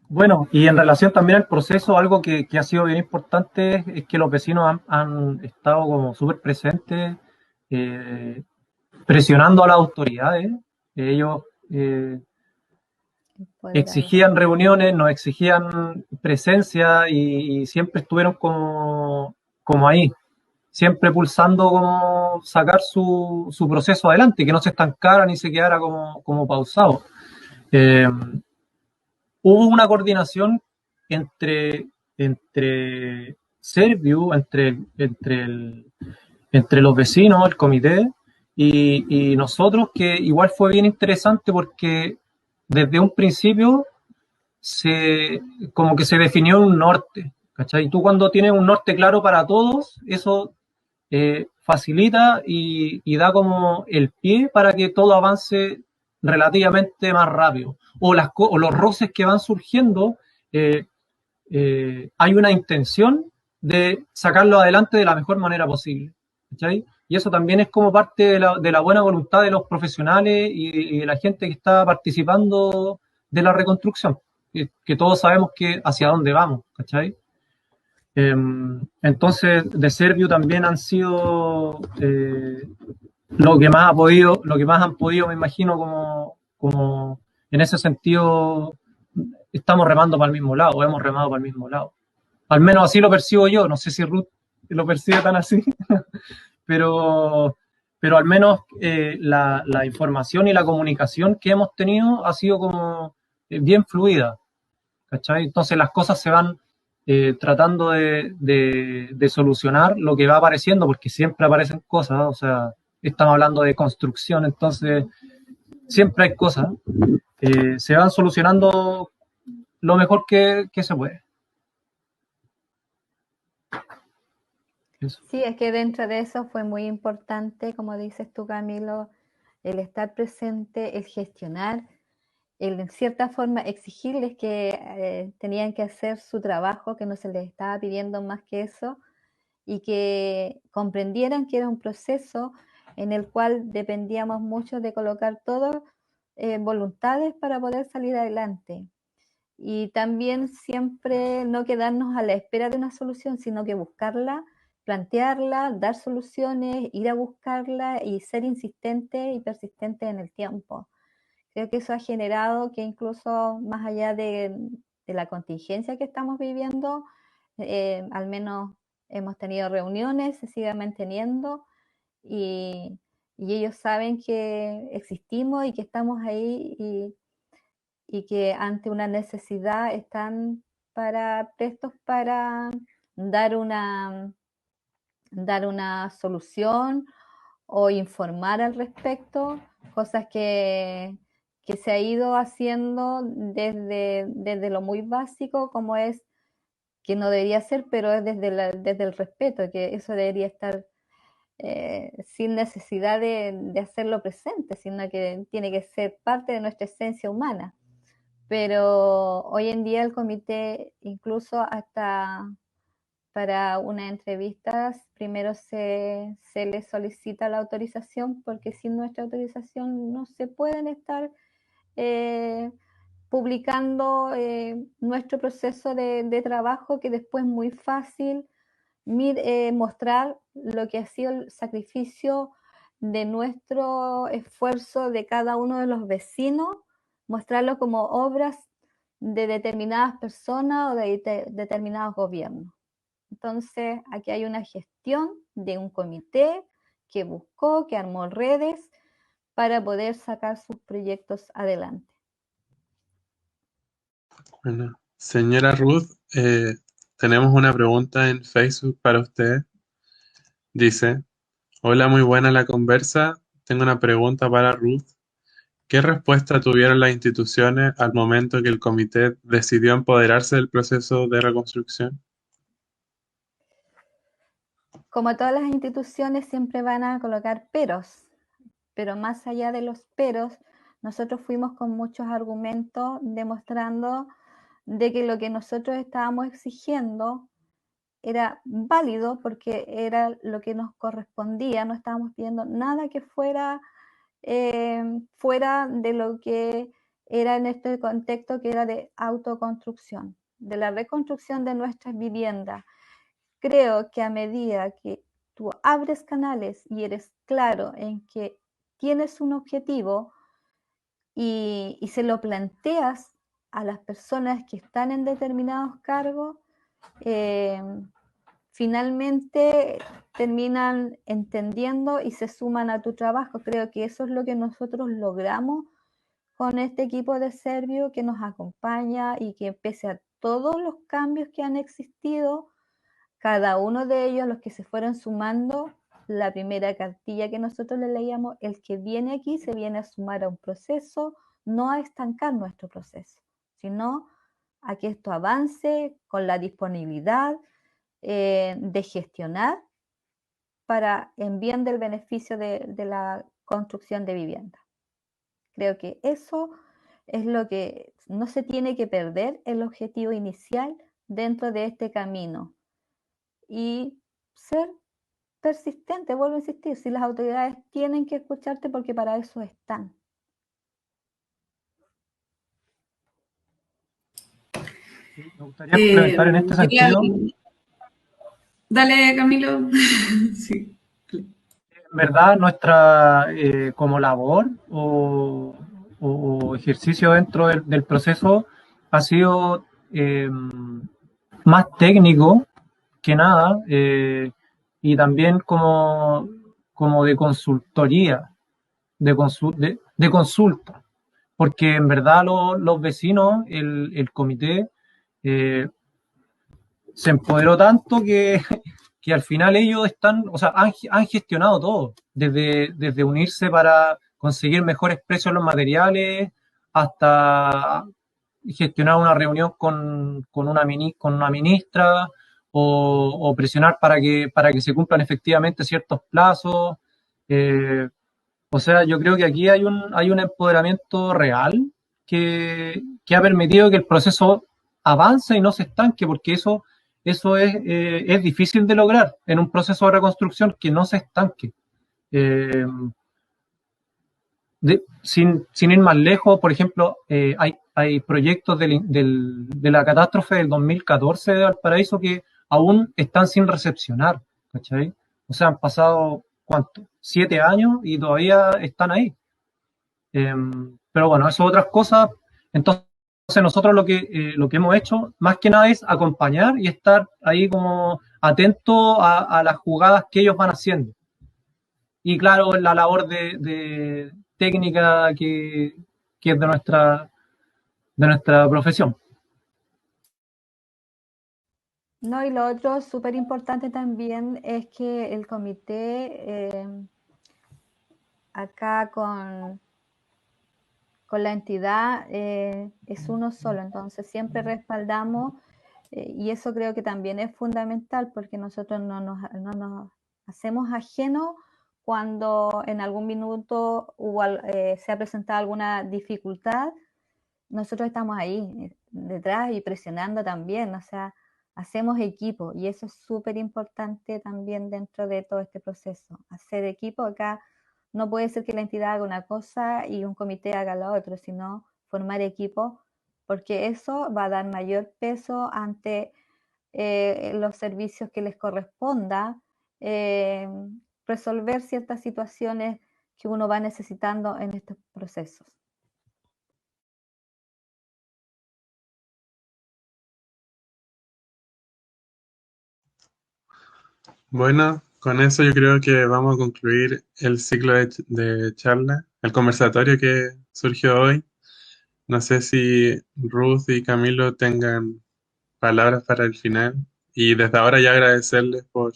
Bueno, y en relación también al proceso, algo que ha sido bien importante es que los vecinos han estado como súper presentes, presionando a las autoridades. Ellos exigían reuniones, nos exigían presencia y siempre estuvieron como ahí, siempre pulsando como sacar su proceso adelante, que no se estancara ni se quedara como pausado. Hubo una coordinación entre Serviu, entre los vecinos, el comité, y nosotros, que igual fue bien interesante porque desde un principio como que se definió un norte, ¿cachai? Y tú cuando tienes un norte claro para todos, eso facilita y da como el pie para que todo avance relativamente más rápido. O los roces que van surgiendo hay una intención de sacarlo adelante de la mejor manera posible, ¿cachai? Y eso también es como parte de la buena voluntad de los profesionales y de la gente que está participando de la reconstrucción, que todos sabemos que hacia dónde vamos, ¿cachai? Entonces, de Servio también han sido lo que más han podido, me imagino, como en ese sentido, estamos remando para el mismo lado, o hemos remado para el mismo lado. Al menos así lo percibo yo, no sé si Ruth lo percibe tan así, pero al menos la información y la comunicación que hemos tenido ha sido como bien fluida, ¿cachai? Entonces las cosas se van tratando de solucionar lo que va apareciendo, porque siempre aparecen cosas, ¿no? O sea, estamos hablando de construcción, entonces siempre hay cosas, se van solucionando lo mejor que se puede. Eso. Sí, es que dentro de eso fue muy importante, como dices tú, Camilo, el estar presente, el gestionar, el en cierta forma exigirles que tenían que hacer su trabajo, que no se les estaba pidiendo más que eso, y que comprendieran que era un proceso en el cual dependíamos mucho de colocar todas voluntades para poder salir adelante. Y también siempre no quedarnos a la espera de una solución, sino que buscarla, plantearla, dar soluciones, ir a buscarla y ser insistente y persistente en el tiempo. Creo que eso ha generado que incluso más allá de la contingencia que estamos viviendo, al menos hemos tenido reuniones, se sigue manteniendo y ellos saben que existimos y que estamos ahí y que ante una necesidad están prestos para dar una solución o informar al respecto, cosas que se ha ido haciendo desde lo muy básico, como es que no debería ser, pero es desde el respeto, que eso debería estar sin necesidad de hacerlo presente, sino que tiene que ser parte de nuestra esencia humana. Pero hoy en día el comité, incluso hasta para unas entrevistas, primero se les solicita la autorización, porque sin nuestra autorización no se pueden estar publicando nuestro proceso de trabajo, que después es muy fácil mostrar lo que ha sido el sacrificio de nuestro esfuerzo de cada uno de los vecinos, mostrarlo como obras de determinadas personas o de determinados gobiernos. Entonces, aquí hay una gestión de un comité que buscó, que armó redes para poder sacar sus proyectos adelante. Bueno, señora Ruth, tenemos una pregunta en Facebook para usted. Dice, hola, muy buena la conversa. Tengo una pregunta para Ruth. ¿Qué respuesta tuvieron las instituciones al momento que el comité decidió empoderarse del proceso de reconstrucción? Como todas las instituciones siempre van a colocar peros, pero más allá de los peros, nosotros fuimos con muchos argumentos demostrando de que lo que nosotros estábamos exigiendo era válido porque era lo que nos correspondía, no estábamos pidiendo nada que fuera fuera de lo que era en este contexto que era de autoconstrucción, de la reconstrucción de nuestras viviendas. Creo que a medida que tú abres canales y eres claro en que tienes un objetivo y se lo planteas a las personas que están en determinados cargos, finalmente terminan entendiendo y se suman a tu trabajo. Creo que eso es lo que nosotros logramos con este equipo de Servio que nos acompaña y que pese a todos los cambios que han existido, cada uno de ellos, los que se fueron sumando, la primera cartilla que nosotros le leíamos, el que viene aquí se viene a sumar a un proceso, no a estancar nuestro proceso, sino a que esto avance con la disponibilidad de gestionar para en bien del beneficio de la construcción de vivienda. Creo que eso es lo que no se tiene que perder, el objetivo inicial dentro de este camino y ser persistente. Vuelvo a insistir, si las autoridades tienen que escucharte porque para eso están. Sí, me gustaría complementar en este sentido. Dale, Camilo. Sí. En verdad, nuestra como labor o ejercicio dentro del proceso ha sido más técnico que nada y también como de consultoría, de consulta, porque en verdad los vecinos, el comité, eh, se empoderó tanto que al final ellos están, o sea, han gestionado todo, desde unirse para conseguir mejores precios en los materiales hasta gestionar una reunión con una ministra o presionar para que se cumplan efectivamente ciertos plazos. Eh, o sea, yo creo que aquí hay un empoderamiento real que ha permitido que el proceso avance y no se estanque, porque eso es difícil de lograr en un proceso de reconstrucción que no se estanque. Eh, sin ir más lejos, por ejemplo, hay proyectos de la catástrofe del 2014 de Valparaíso que aún están sin recepcionar, ¿cachai? O sea, han pasado, ¿cuánto? 7 años y todavía están ahí. Pero bueno, eso otras cosas. Entonces nosotros lo que hemos hecho más que nada es acompañar y estar ahí como atento a las jugadas que ellos van haciendo. Y claro, la labor de técnica que es de nuestra profesión. No, y lo otro súper importante también es que el comité acá con la entidad es uno solo, entonces siempre respaldamos y eso creo que también es fundamental porque nosotros no nos hacemos ajenos cuando en algún minuto se ha presentado alguna dificultad, nosotros estamos ahí detrás y presionando también, o sea, hacemos equipo y eso es súper importante también dentro de todo este proceso, hacer equipo. Acá no puede ser que la entidad haga una cosa y un comité haga la otra, sino formar equipo, porque eso va a dar mayor peso ante los servicios que les corresponda, resolver ciertas situaciones que uno va necesitando en estos procesos. Bueno, con eso yo creo que vamos a concluir el ciclo de charla, el conversatorio que surgió hoy. No sé si Ruth y Camilo tengan palabras para el final. Y desde ahora ya agradecerles por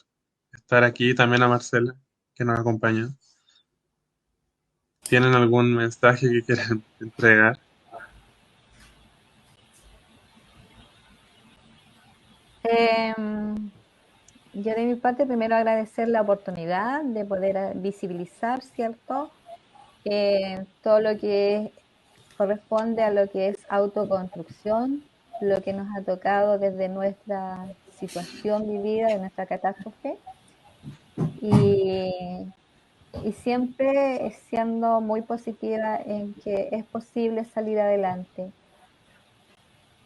estar aquí, también a Marcela, que nos acompañó. ¿Tienen algún mensaje que quieran entregar? Yo de mi parte primero agradecer la oportunidad de poder visibilizar, ¿cierto? Todo lo que corresponde a lo que es autoconstrucción, lo que nos ha tocado desde nuestra situación vivida, de nuestra catástrofe, y, y siempre siendo muy positiva en que es posible salir adelante.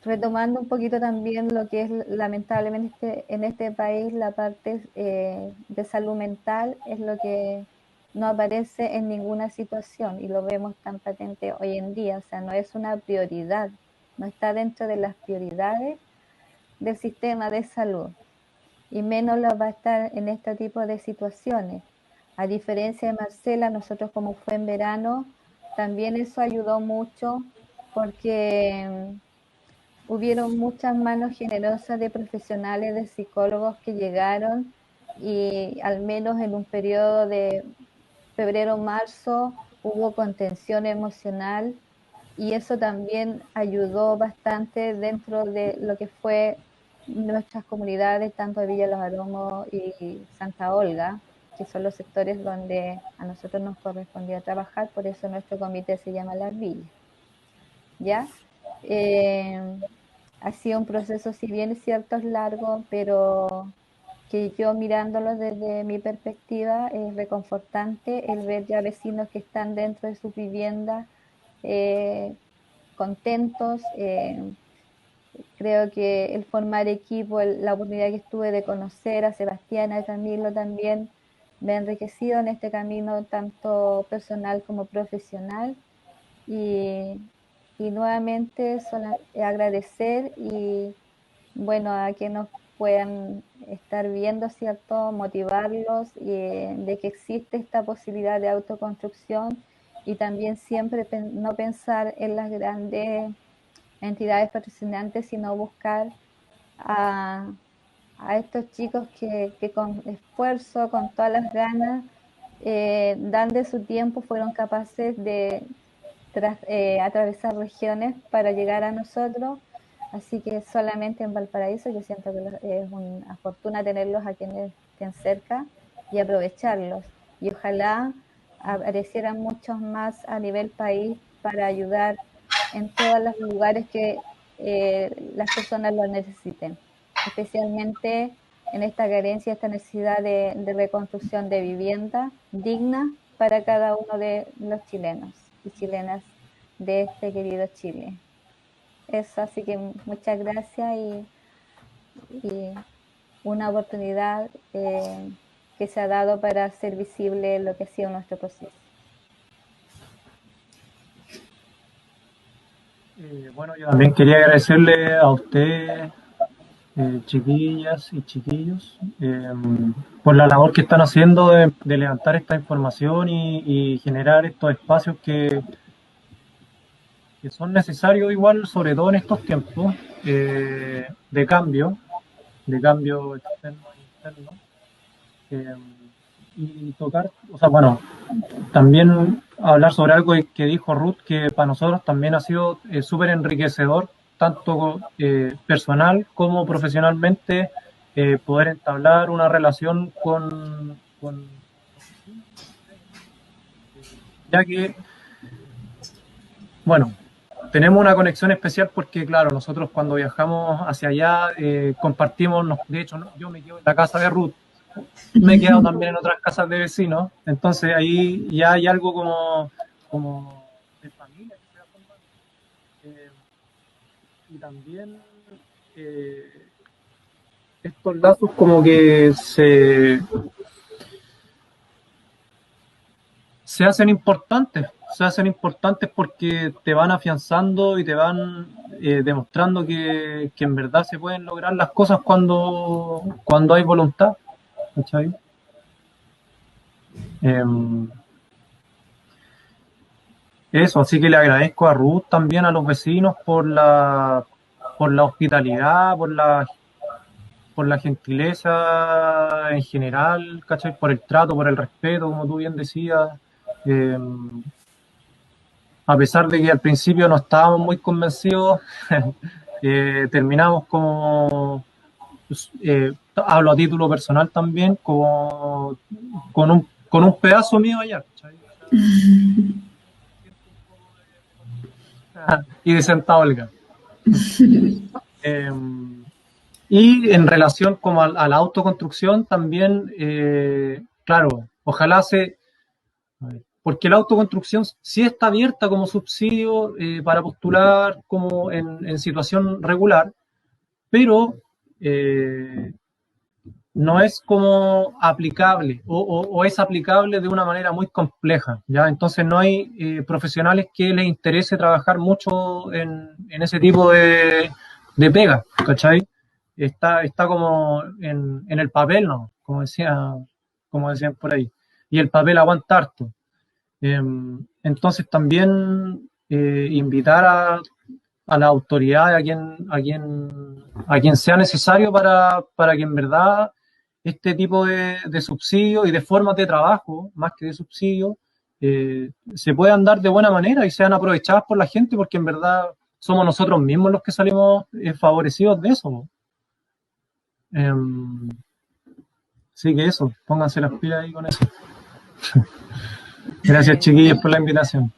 Retomando un poquito también lo que es lamentablemente en este país la parte de salud mental es lo que no aparece en ninguna situación y lo vemos tan patente hoy en día, o sea, no es una prioridad, no está dentro de las prioridades del sistema de salud y menos lo va a estar en este tipo de situaciones. A diferencia de Marcela, nosotros como fue en verano, también eso ayudó mucho porque hubieron muchas manos generosas de profesionales, de psicólogos que llegaron y al menos en un periodo de febrero-marzo hubo contención emocional y eso también ayudó bastante dentro de lo que fue nuestras comunidades, tanto de Villa Los Aromos y Santa Olga, que son los sectores donde a nosotros nos correspondía trabajar, por eso nuestro comité se llama Las Villas. ¿Ya? ha sido un proceso, si bien es cierto, es largo, pero que yo mirándolo desde mi perspectiva es reconfortante el ver ya vecinos que están dentro de sus viviendas contentos. Creo que el formar equipo, la oportunidad que tuve de conocer a Sebastián, a Camilo también, me ha enriquecido en este camino tanto personal como profesional. Y, y nuevamente agradecer y bueno, a que nos puedan estar viendo, ¿cierto? Motivarlos y de que existe esta posibilidad de autoconstrucción y también siempre no pensar en las grandes entidades patrocinantes, sino buscar a, a estos chicos que con esfuerzo, con todas las ganas, dan de su tiempo, fueron capaces de atravesar regiones para llegar a nosotros. Así que solamente en Valparaíso yo siento que es una fortuna tenerlos a quienes estén cerca y aprovecharlos. Y ojalá aparecieran muchos más a nivel país para ayudar en todos los lugares que las personas lo necesiten, especialmente en esta carencia, esta necesidad de reconstrucción de vivienda digna para cada uno de los chilenos y chilenas de este querido Chile. Eso, así que muchas gracias y una oportunidad que se ha dado para hacer visible lo que ha sido nuestro proceso. Bueno, yo también quería agradecerle a usted, chiquillas y chiquillos, por la labor que están haciendo de levantar esta información y generar estos espacios que son necesarios igual, sobre todo en estos tiempos de cambio externo e interno. Y tocar, o sea, bueno, también hablar sobre algo que dijo Ruth, que para nosotros también ha sido súper enriquecedor, tanto personal como profesionalmente, poder entablar una relación con ya que, bueno, tenemos una conexión especial porque, claro, nosotros cuando viajamos hacia allá compartimos, de hecho, yo me quedo en la casa de Ruth, me he quedado también en otras casas de vecinos, entonces ahí ya hay algo como de familia que se va formando. Y también estos lazos como que se hacen importantes porque te van afianzando y te van demostrando que en verdad se pueden lograr las cosas cuando hay voluntad. ¿Cachai? Eso, así que le agradezco a Ruth también, a los vecinos, por la hospitalidad, por la gentileza en general, ¿cachai? Por el trato, por el respeto, como tú bien decías. A pesar de que al principio no estábamos muy convencidos, terminamos como, hablo a título personal también, como con un pedazo mío allá, ¿cachai? Y de Santa Olga. Y en relación como a la autoconstrucción también, claro, ojalá porque la autoconstrucción sí está abierta como subsidio para postular como en situación regular, pero no es como aplicable o es aplicable de una manera muy compleja, ¿ya? Entonces no hay profesionales que les interese trabajar mucho en ese tipo de pega, ¿cachai? Está como en el papel, ¿no? Como decían por ahí. Y el papel aguanta harto. Entonces también invitar a la autoridad, a quien sea necesario para que en verdad este tipo de subsidios y de formas de trabajo, más que de subsidios, se puedan dar de buena manera y sean aprovechadas por la gente, porque en verdad somos nosotros mismos los que salimos favorecidos de eso. Así que eso, pónganse las pilas ahí con eso. Gracias, chiquillos, por la invitación.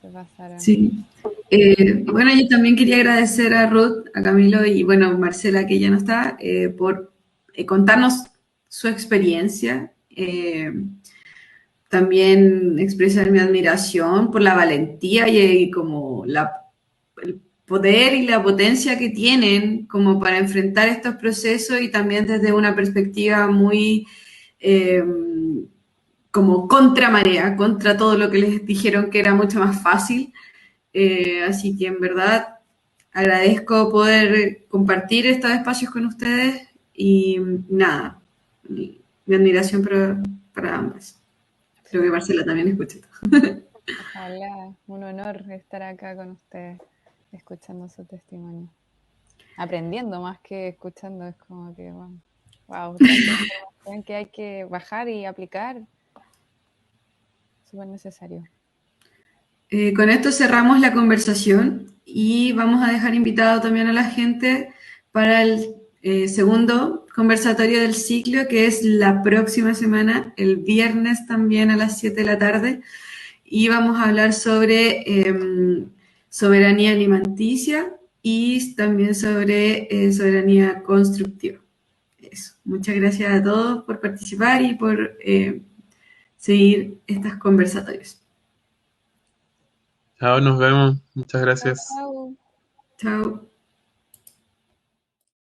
Se pasaron. Sí. Bueno, yo también quería agradecer a Ruth, a Camilo y bueno, Marcela, que ya no está, por contarnos su experiencia. También expresar mi admiración por la valentía y como el poder y la potencia que tienen como para enfrentar estos procesos y también desde una perspectiva muy eh, como contra marea, contra todo lo que les dijeron que era mucho más fácil. Así que en verdad agradezco poder compartir estos espacios con ustedes y nada, mi admiración para ambas. Creo que Marcela también escucha esto. Ojalá, un honor estar acá con ustedes, escuchando su testimonio. Aprendiendo más que escuchando, es como que, wow, tanta información que hay que bajar y aplicar. Súper necesario. Con esto cerramos la conversación y vamos a dejar invitado también a la gente para el segundo conversatorio del ciclo, que es la próxima semana, el viernes también a las 7 de la tarde, y vamos a hablar sobre soberanía alimenticia y también sobre soberanía constructiva. Eso. Muchas gracias a todos por participar y por seguir estos conversatorios. Chao, nos vemos. Muchas gracias. Chao. Chao.